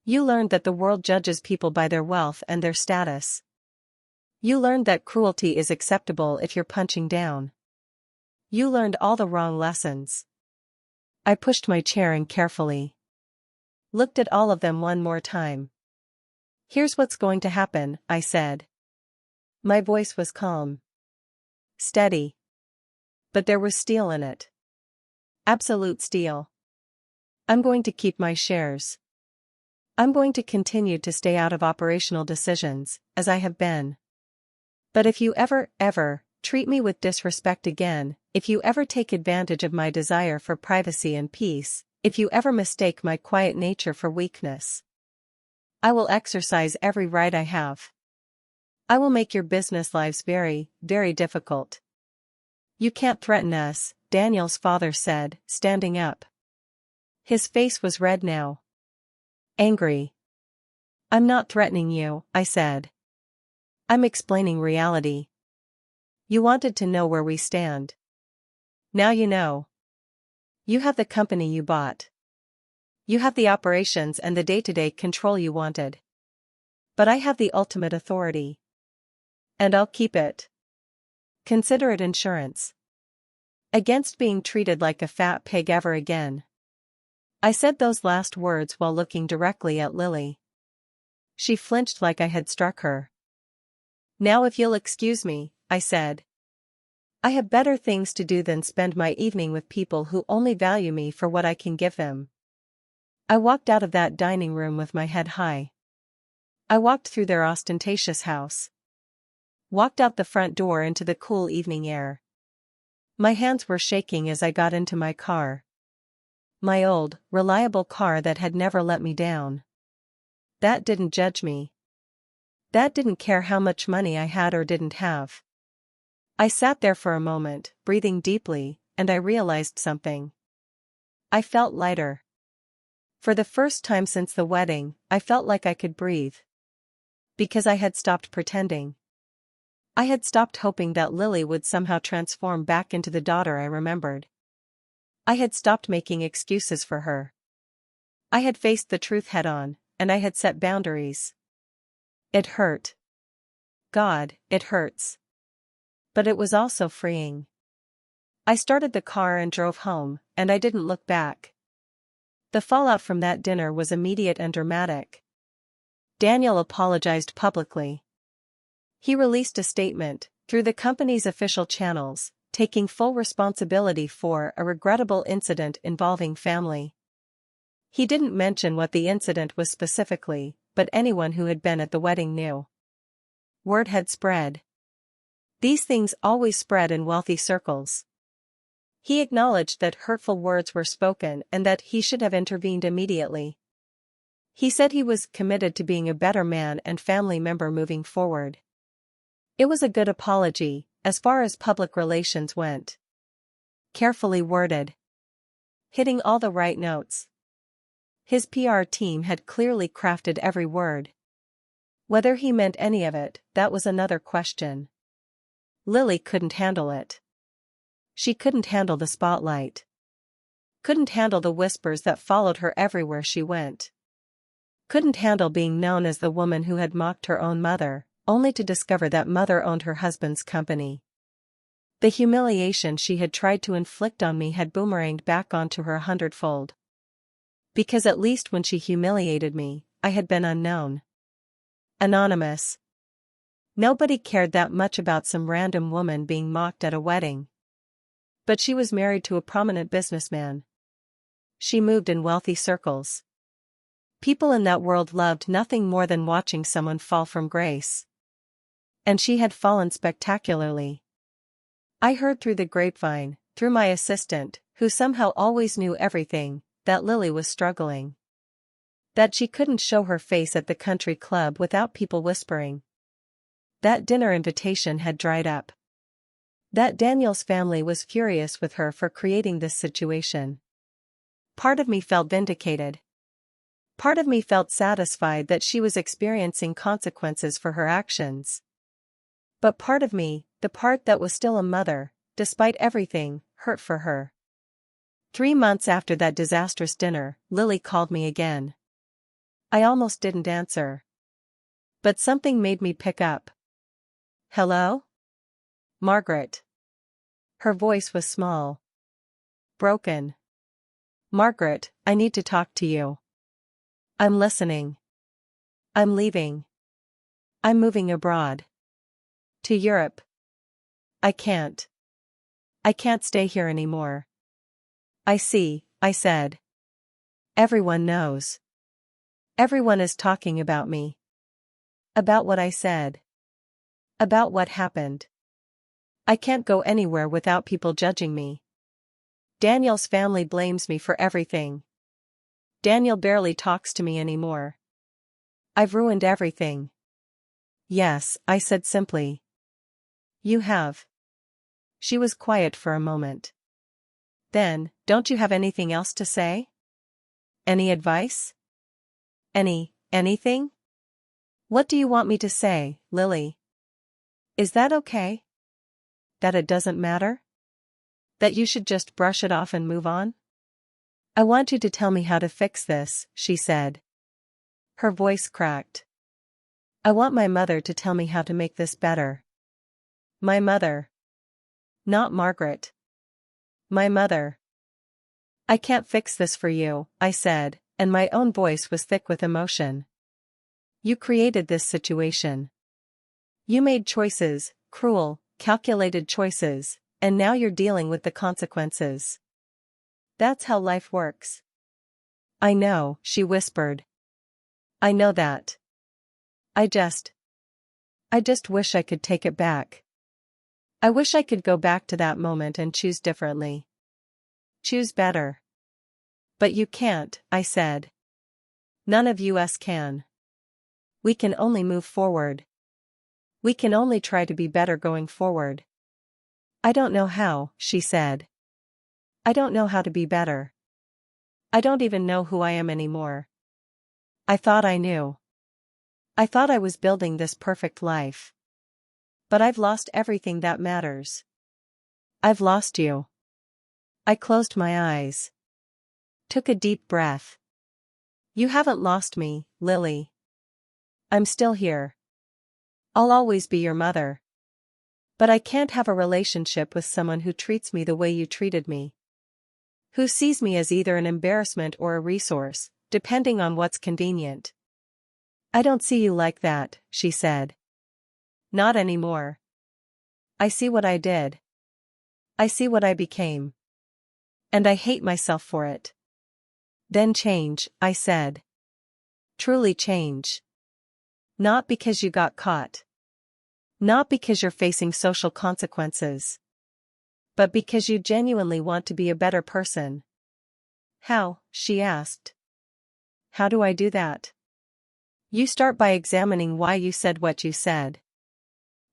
You learned that the world judges people by their wealth and their status. You learned that cruelty is acceptable if you're punching down. You learned all the wrong lessons. I pushed my chair in carefully. Looked at all of them one more time. Here's what's going to happen, I said. My voice was calm. Steady. But there was steel in it. Absolute steel. I'm going to keep my shares. I'm going to continue to stay out of operational decisions, as I have been. But if you ever treat me with disrespect again, if you ever take advantage of my desire for privacy and peace, if you ever mistake my quiet nature for weakness, I will exercise every right I have. I will make your business lives very, very difficult. You can't threaten us, Daniel's father said, standing up. His face was red now. Angry. I'm not threatening you, I said. I'm explaining reality. You wanted to know where we stand. Now you know. You have the company you bought. You have the operations and the day-to-day control you wanted. But I have the ultimate authority. And I'll keep it. Consider it insurance. Against being treated like a fat pig ever again. I said those last words while looking directly at Lily. She flinched like I had struck her. Now if you'll excuse me, I said. I have better things to do than spend my evening with people who only value me for what I can give them. I walked out of that dining room with my head high. I walked through their ostentatious house. Walked out the front door into the cool evening air. My hands were shaking as I got into my car. My old, reliable car that had never let me down. That didn't judge me. That didn't care how much money I had or didn't have. I sat there for a moment, breathing deeply, and I realized something. I felt lighter. For the first time since the wedding, I felt like I could breathe. Because I had stopped pretending. I had stopped hoping that Lily would somehow transform back into the daughter I remembered. I had stopped making excuses for her. I had faced the truth head-on, and I had set boundaries. It hurt. God, it hurts. But it was also freeing. I started the car and drove home, and I didn't look back. The fallout from that dinner was immediate and dramatic. Daniel apologized publicly. He released a statement, through the company's official channels, taking full responsibility for a regrettable incident involving family. He didn't mention what the incident was specifically, but anyone who had been at the wedding knew. Word had spread. These things always spread in wealthy circles. He acknowledged that hurtful words were spoken and that he should have intervened immediately. He said he was committed to being a better man and family member moving forward. It was a good apology, as far as public relations went. Carefully worded. Hitting all the right notes. His PR team had clearly crafted every word. Whether he meant any of it, that was another question. Lily couldn't handle it. She couldn't handle the spotlight. Couldn't handle the whispers that followed her everywhere she went. Couldn't handle being known as the woman who had mocked her own mother, only to discover that mother owned her husband's company. The humiliation she had tried to inflict on me had boomeranged back onto her 100-fold. Because at least when she humiliated me, I had been unknown. Anonymous. Nobody cared that much about some random woman being mocked at a wedding. But she was married to a prominent businessman. She moved in wealthy circles. People in that world loved nothing more than watching someone fall from grace. And she had fallen spectacularly. I heard through the grapevine, through my assistant, who somehow always knew everything, that Lily was struggling. That she couldn't show her face at the country club without people whispering. That dinner invitation had dried up. That Daniel's family was furious with her for creating this situation. Part of me felt vindicated. Part of me felt satisfied that she was experiencing consequences for her actions. But part of me, the part that was still a mother, despite everything, hurt for her. 3 months after that disastrous dinner, Lily called me again. I almost didn't answer. But something made me pick up. Hello? Margaret. Her voice was small. Broken. Margaret, I need to talk to you. I'm listening. I'm leaving. I'm moving abroad. To Europe. I can't. I can't stay here anymore. I see, I said. Everyone knows. Everyone is talking about me. About what I said. About what happened. I can't go anywhere without people judging me. Daniel's family blames me for everything. Daniel barely talks to me anymore. I've ruined everything. Yes, I said simply. You have. She was quiet for a moment. Then, don't you have anything else to say? Any advice? Anything? What do you want me to say, Lily? Is that okay? That it doesn't matter? That you should just brush it off and move on? I want you to tell me how to fix this, she said. Her voice cracked. I want my mother to tell me how to make this better. My mother. Not Margaret. My mother. I can't fix this for you, I said, and my own voice was thick with emotion. You created this situation. You made choices, cruel, calculated choices, and now you're dealing with the consequences. That's how life works. I know, she whispered. I know that. I just wish I could take it back. I wish I could go back to that moment and choose differently. Choose better. But you can't, I said. None of us can. We can only move forward. We can only try to be better going forward. I don't know how, she said. I don't know how to be better. I don't even know who I am anymore. I thought I knew. I thought I was building this perfect life. But I've lost everything that matters. I've lost you. I closed my eyes. Took a deep breath. You haven't lost me, Lily. I'm still here. I'll always be your mother. But I can't have a relationship with someone who treats me the way you treated me. Who sees me as either an embarrassment or a resource, depending on what's convenient. I don't see you like that, she said. Not anymore. I see what I did. I see what I became. And I hate myself for it. Then change, I said. Truly change. Not because you got caught. Not because you're facing social consequences. But because you genuinely want to be a better person. How? She asked. How do I do that? You start by examining why you said what you said.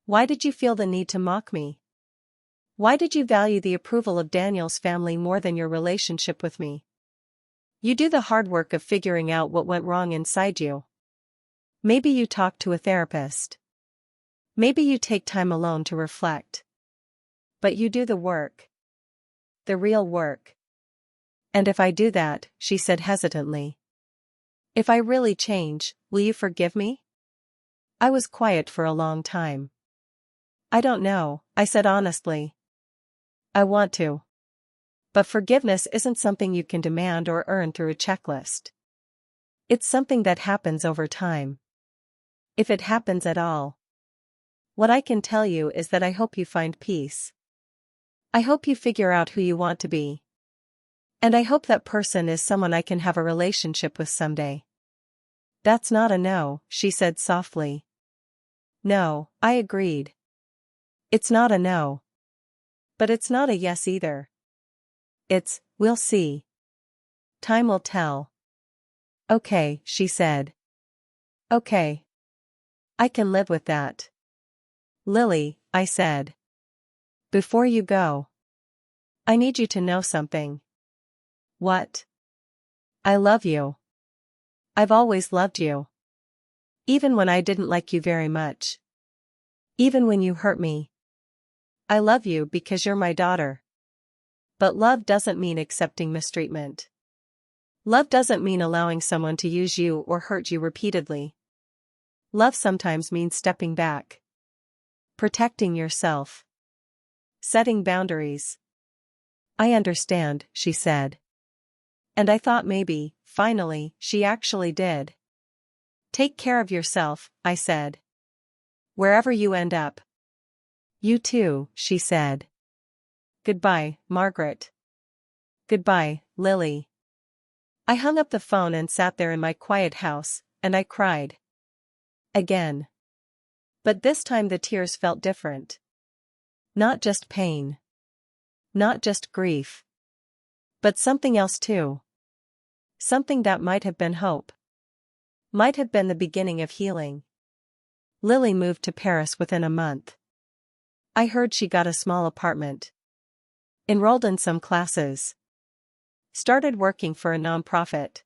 Why did you feel the need to mock me? Why did you value the approval of Daniel's family more than your relationship with me? You do the hard work of figuring out what went wrong inside you. Maybe you talk to a therapist. Maybe you take time alone to reflect. But you do the work. The real work. And if I do that, she said hesitantly. If I really change, will you forgive me? I was quiet for a long time. I don't know, I said honestly. I want to. But forgiveness isn't something you can demand or earn through a checklist. It's something that happens over time. If it happens at all. What I can tell you is that I hope you find peace. I hope you figure out who you want to be. And I hope that person is someone I can have a relationship with someday. That's not a no, she said softly. No, I agreed. It's not a no. But it's not a yes either. It's, we'll see. Time will tell. Okay, she said. Okay. I can live with that. Lily, I said. Before you go. I need you to know something. What? I love you. I've always loved you. Even when I didn't like you very much. Even when you hurt me. I love you because you're my daughter. But love doesn't mean accepting mistreatment. Love doesn't mean allowing someone to use you or hurt you repeatedly. Love sometimes means stepping back. Protecting yourself. Setting boundaries. I understand, she said. And I thought maybe, finally, she actually did. Take care of yourself, I said. Wherever you end up. You too, she said. Goodbye, Margaret. Goodbye, Lily. I hung up the phone and sat there in my quiet house, and I cried. Again. But this time the tears felt different. Not just pain. Not just grief. But something else too. Something that might have been hope. Might have been the beginning of healing. Lily moved to Paris within a month. I heard she got a small apartment. Enrolled in some classes. Started working for a nonprofit.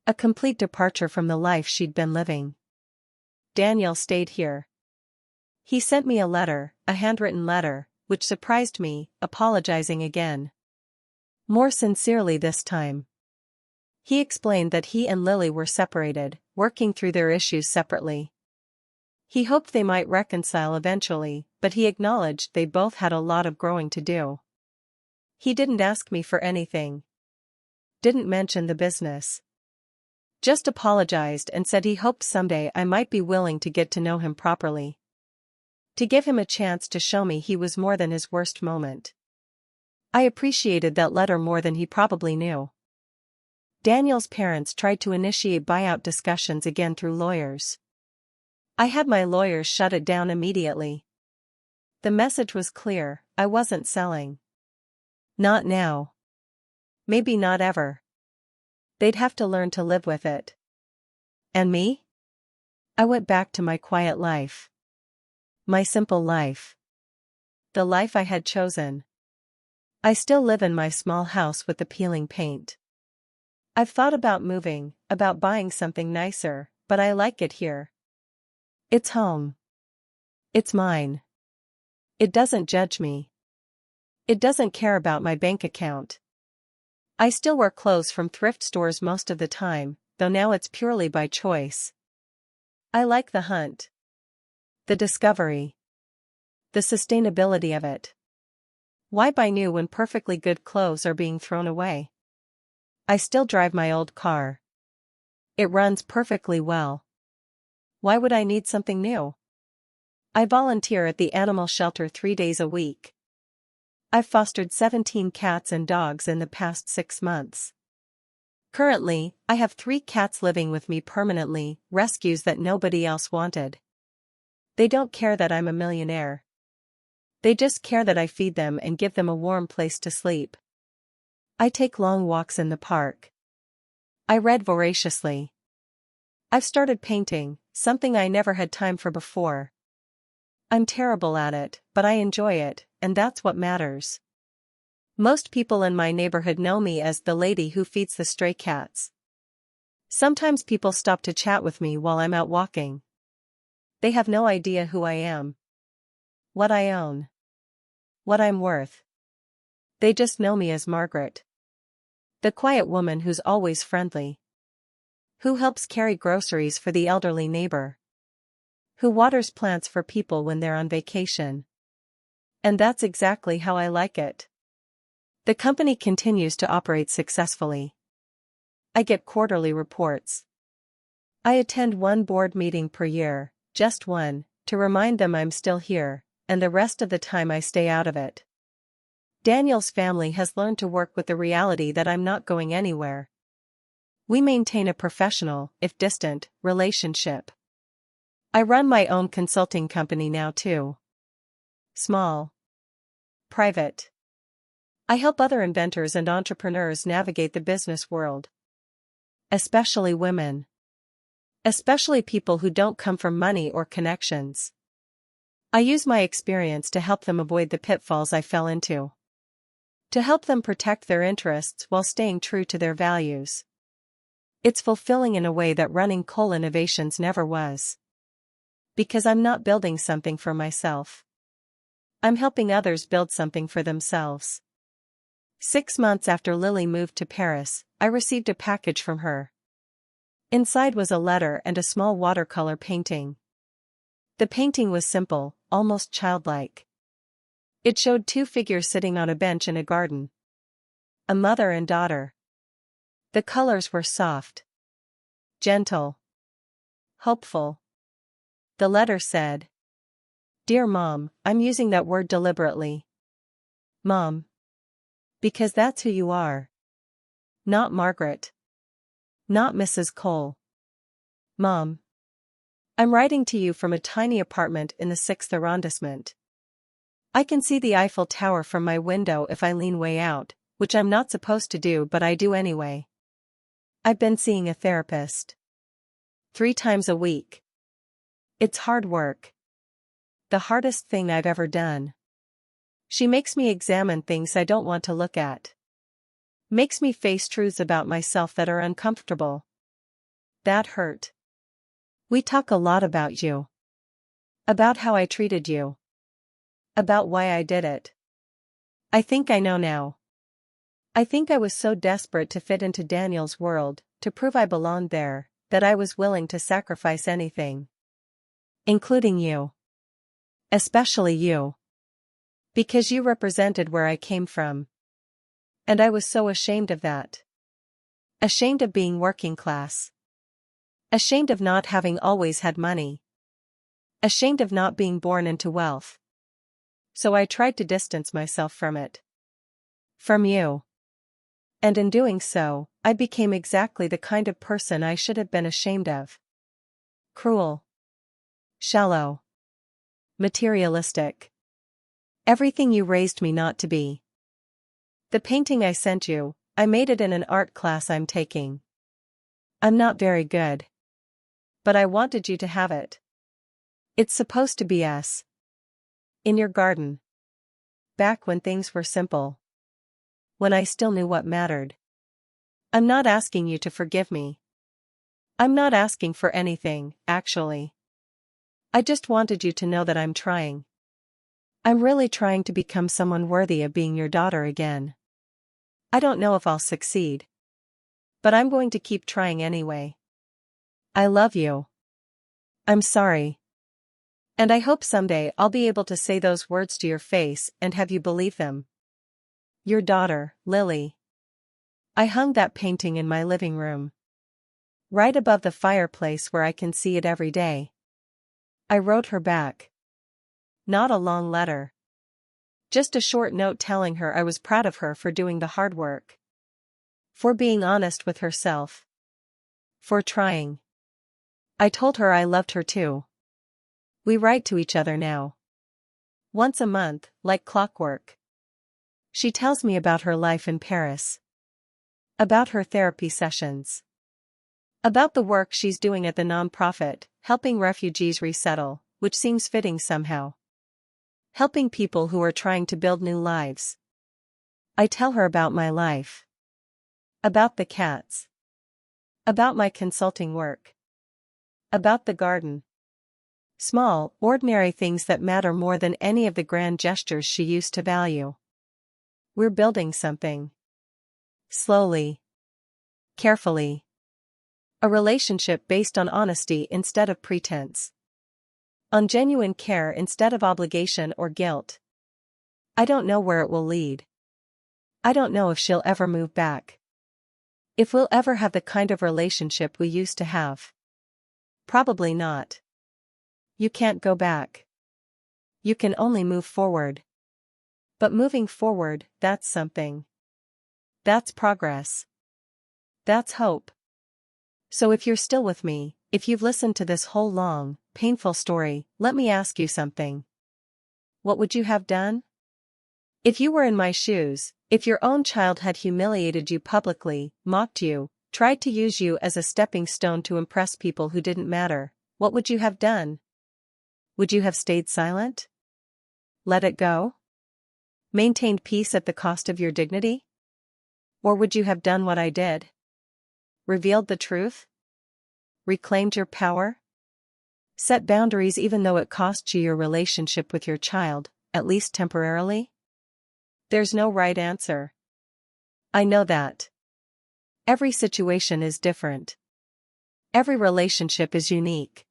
A complete departure from the life she'd been living. Daniel stayed here. He sent me a letter, a handwritten letter, which surprised me, apologizing again. More sincerely this time. He explained that he and Lily were separated, working through their issues separately. He hoped they might reconcile eventually, but he acknowledged they both had a lot of growing to do. He didn't ask me for anything. Didn't mention the business. Just apologized and said he hoped someday I might be willing to get to know him properly. To give him a chance to show me he was more than his worst moment. I appreciated that letter more than he probably knew. Daniel's parents tried to initiate buyout discussions again through lawyers. I had my lawyers shut it down immediately. The message was clear, I wasn't selling. Not now. Maybe not ever. They'd have to learn to live with it. And me? I went back to my quiet life. My simple life. The life I had chosen. I still live in my small house with the peeling paint. I've thought about moving, about buying something nicer, but I like it here. It's home. It's mine. It doesn't judge me. It doesn't care about my bank account. I still wear clothes from thrift stores most of the time, though now it's purely by choice. I like the hunt. The discovery. The sustainability of it. Why buy new when perfectly good clothes are being thrown away? I still drive my old car. It runs perfectly well. Why would I need something new? I volunteer at the animal shelter 3 days a week. I've fostered 17 cats and dogs in the past 6 months. Currently, I have 3 cats living with me permanently, rescues that nobody else wanted. They don't care that I'm a millionaire. They just care that I feed them and give them a warm place to sleep. I take long walks in the park. I read voraciously. I've started painting, something I never had time for before. I'm terrible at it, but I enjoy it, and that's what matters. Most people in my neighborhood know me as the lady who feeds the stray cats. Sometimes people stop to chat with me while I'm out walking. They have no idea who I am. What I own. What I'm worth. They just know me as Margaret. The quiet woman who's always friendly. Who helps carry groceries for the elderly neighbor. Who waters plants for people when they're on vacation. And that's exactly how I like it. The company continues to operate successfully. I get quarterly reports. I attend one board meeting per year, just one, to remind them I'm still here, and the rest of the time I stay out of it. Daniel's family has learned to work with the reality that I'm not going anywhere. We maintain a professional, if distant, relationship. I run my own consulting company now too. Small. Private. I help other inventors and entrepreneurs navigate the business world. Especially women. Especially people who don't come from money or connections. I use my experience to help them avoid the pitfalls I fell into. To help them protect their interests while staying true to their values. It's fulfilling in a way that running Cole Innovations never was. Because I'm not building something for myself. I'm helping others build something for themselves. 6 months after Lily moved to Paris, I received a package from her. Inside was a letter and a small watercolor painting. The painting was simple, almost childlike. It showed 2 figures sitting on a bench in a garden. A mother and daughter. The colors were soft. Gentle. Hopeful. The letter said, "Dear Mom, I'm using that word deliberately. Mom. Because that's who you are. Not Margaret. Not Mrs. Cole. Mom. I'm writing to you from a tiny apartment in the 6th arrondissement. I can see the Eiffel Tower from my window if I lean way out, which I'm not supposed to do but I do anyway. I've been seeing a therapist. 3 times a week. It's hard work. The hardest thing I've ever done. She makes me examine things I don't want to look at. Makes me face truths about myself that are uncomfortable. That hurt. We talk a lot about you. About how I treated you. About why I did it. I think I know now. I think I was so desperate to fit into Daniel's world, to prove I belonged there, that I was willing to sacrifice anything. Including you. Especially you. Because you represented where I came from. And I was so ashamed of that. Ashamed of being working class. Ashamed of not having always had money. Ashamed of not being born into wealth. So I tried to distance myself from it. From you. And in doing so, I became exactly the kind of person I should have been ashamed of. Cruel. Shallow. Materialistic. Everything you raised me not to be. The painting I sent you, I made it in an art class I'm taking. I'm not very good. But I wanted you to have it. It's supposed to be us. In your garden. Back when things were simple. When I still knew what mattered. I'm not asking you to forgive me. I'm not asking for anything, actually. I just wanted you to know that I'm trying. I'm really trying to become someone worthy of being your daughter again. I don't know if I'll succeed. But I'm going to keep trying anyway. I love you. I'm sorry. And I hope someday I'll be able to say those words to your face and have you believe them. Your daughter, Lily. I hung that painting in my living room. Right above the fireplace where I can see it every day. I wrote her back. Not a long letter. Just a short note telling her I was proud of her for doing the hard work. For being honest with herself. For trying. I told her I loved her too. We write to each other now. Once a month, like clockwork. She tells me about her life in Paris. About her therapy sessions. About the work she's doing at the nonprofit, helping refugees resettle, which seems fitting somehow. Helping people who are trying to build new lives. I tell her about my life. About the cats. About my consulting work. About the garden. Small, ordinary things that matter more than any of the grand gestures she used to value. We're building something. Slowly. Carefully. A relationship based on honesty instead of pretense. On genuine care instead of obligation or guilt. I don't know where it will lead. I don't know if she'll ever move back. If we'll ever have the kind of relationship we used to have. Probably not. You can't go back. You can only move forward. But moving forward, that's something. That's progress. That's hope. So if you're still with me, if you've listened to this whole long, painful story, let me ask you something. What would you have done? If you were in my shoes, if your own child had humiliated you publicly, mocked you, tried to use you as a stepping stone to impress people who didn't matter, what would you have done? Would you have stayed silent? Let it go? Maintained peace at the cost of your dignity? Or would you have done what I did? Revealed the truth? Reclaimed your power? Set boundaries even though it cost you your relationship with your child, at least temporarily? There's no right answer. I know that. Every situation is different. Every relationship is unique.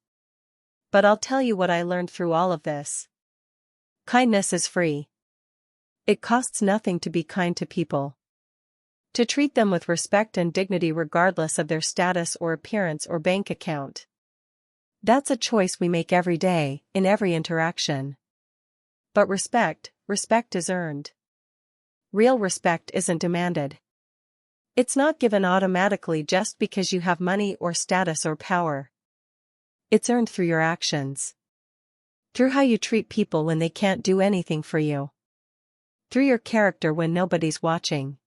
But I'll tell you what I learned through all of this. Kindness is free. It costs nothing to be kind to people. To treat them with respect and dignity regardless of their status or appearance or bank account. That's a choice we make every day, in every interaction. But respect is earned. Real respect isn't demanded. It's not given automatically just because you have money or status or power. It's earned through your actions. Through how you treat people when they can't do anything for you. Through your character when nobody's watching.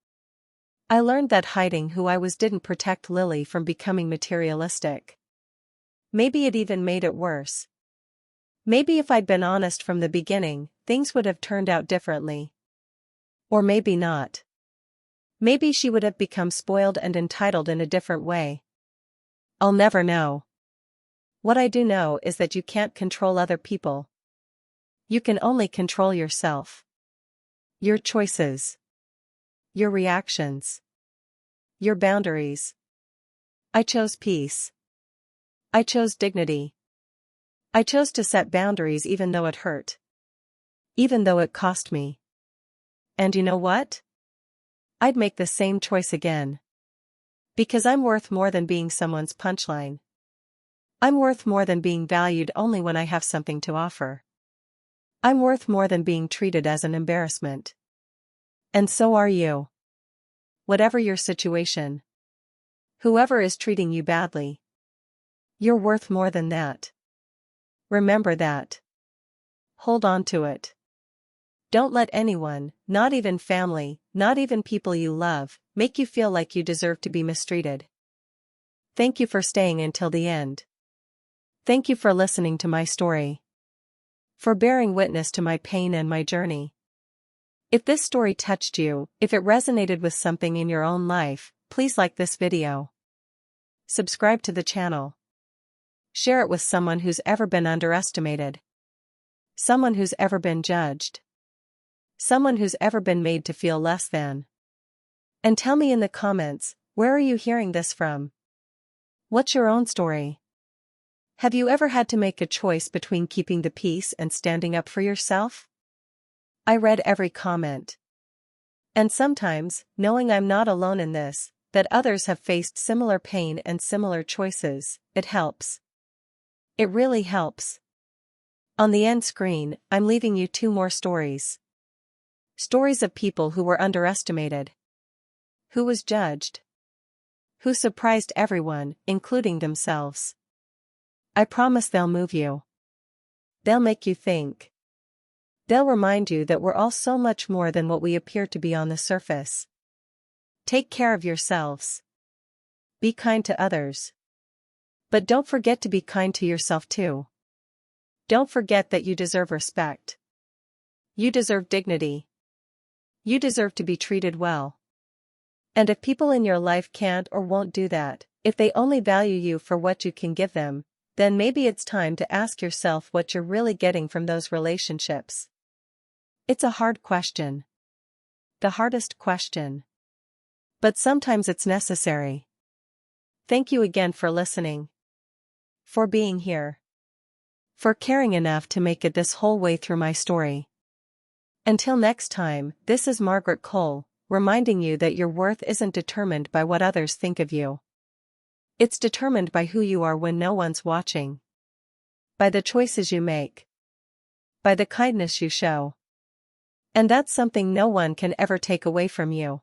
I learned that hiding who I was didn't protect Lily from becoming materialistic. Maybe it even made it worse. Maybe if I'd been honest from the beginning, things would have turned out differently. Or maybe not. Maybe she would have become spoiled and entitled in a different way. I'll never know. What I do know is that you can't control other people. You can only control yourself. Your choices. Your reactions. Your boundaries. I chose peace. I chose dignity. I chose to set boundaries even though it hurt. Even though it cost me. And you know what? I'd make the same choice again. Because I'm worth more than being someone's punchline. I'm worth more than being valued only when I have something to offer. I'm worth more than being treated as an embarrassment. And so are you. Whatever your situation. Whoever is treating you badly. You're worth more than that. Remember that. Hold on to it. Don't let anyone, not even family, not even people you love, make you feel like you deserve to be mistreated. Thank you for staying until the end. Thank you for listening to my story. For bearing witness to my pain and my journey. If this story touched you, if it resonated with something in your own life, please like this video. Subscribe to the channel. Share it with someone who's ever been underestimated. Someone who's ever been judged. Someone who's ever been made to feel less than. And tell me in the comments, where are you hearing this from? What's your own story? Have you ever had to make a choice between keeping the peace and standing up for yourself? I read every comment. And sometimes, knowing I'm not alone in this, that others have faced similar pain and similar choices, it helps. It really helps. On the end screen, I'm leaving you 2 more stories. Stories of people who were underestimated. Who was judged. Who surprised everyone, including themselves. I promise they'll move you. They'll make you think. They'll remind you that we're all so much more than what we appear to be on the surface. Take care of yourselves. Be kind to others. But don't forget to be kind to yourself too. Don't forget that you deserve respect. You deserve dignity. You deserve to be treated well. And if people in your life can't or won't do that, if they only value you for what you can give them, then maybe it's time to ask yourself what you're really getting from those relationships. It's a hard question. The hardest question. But sometimes it's necessary. Thank you again for listening. For being here. For caring enough to make it this whole way through my story. Until next time, this is Margaret Cole, reminding you that your worth isn't determined by what others think of you. It's determined by who you are when no one's watching. By the choices you make. By the kindness you show. And that's something no one can ever take away from you.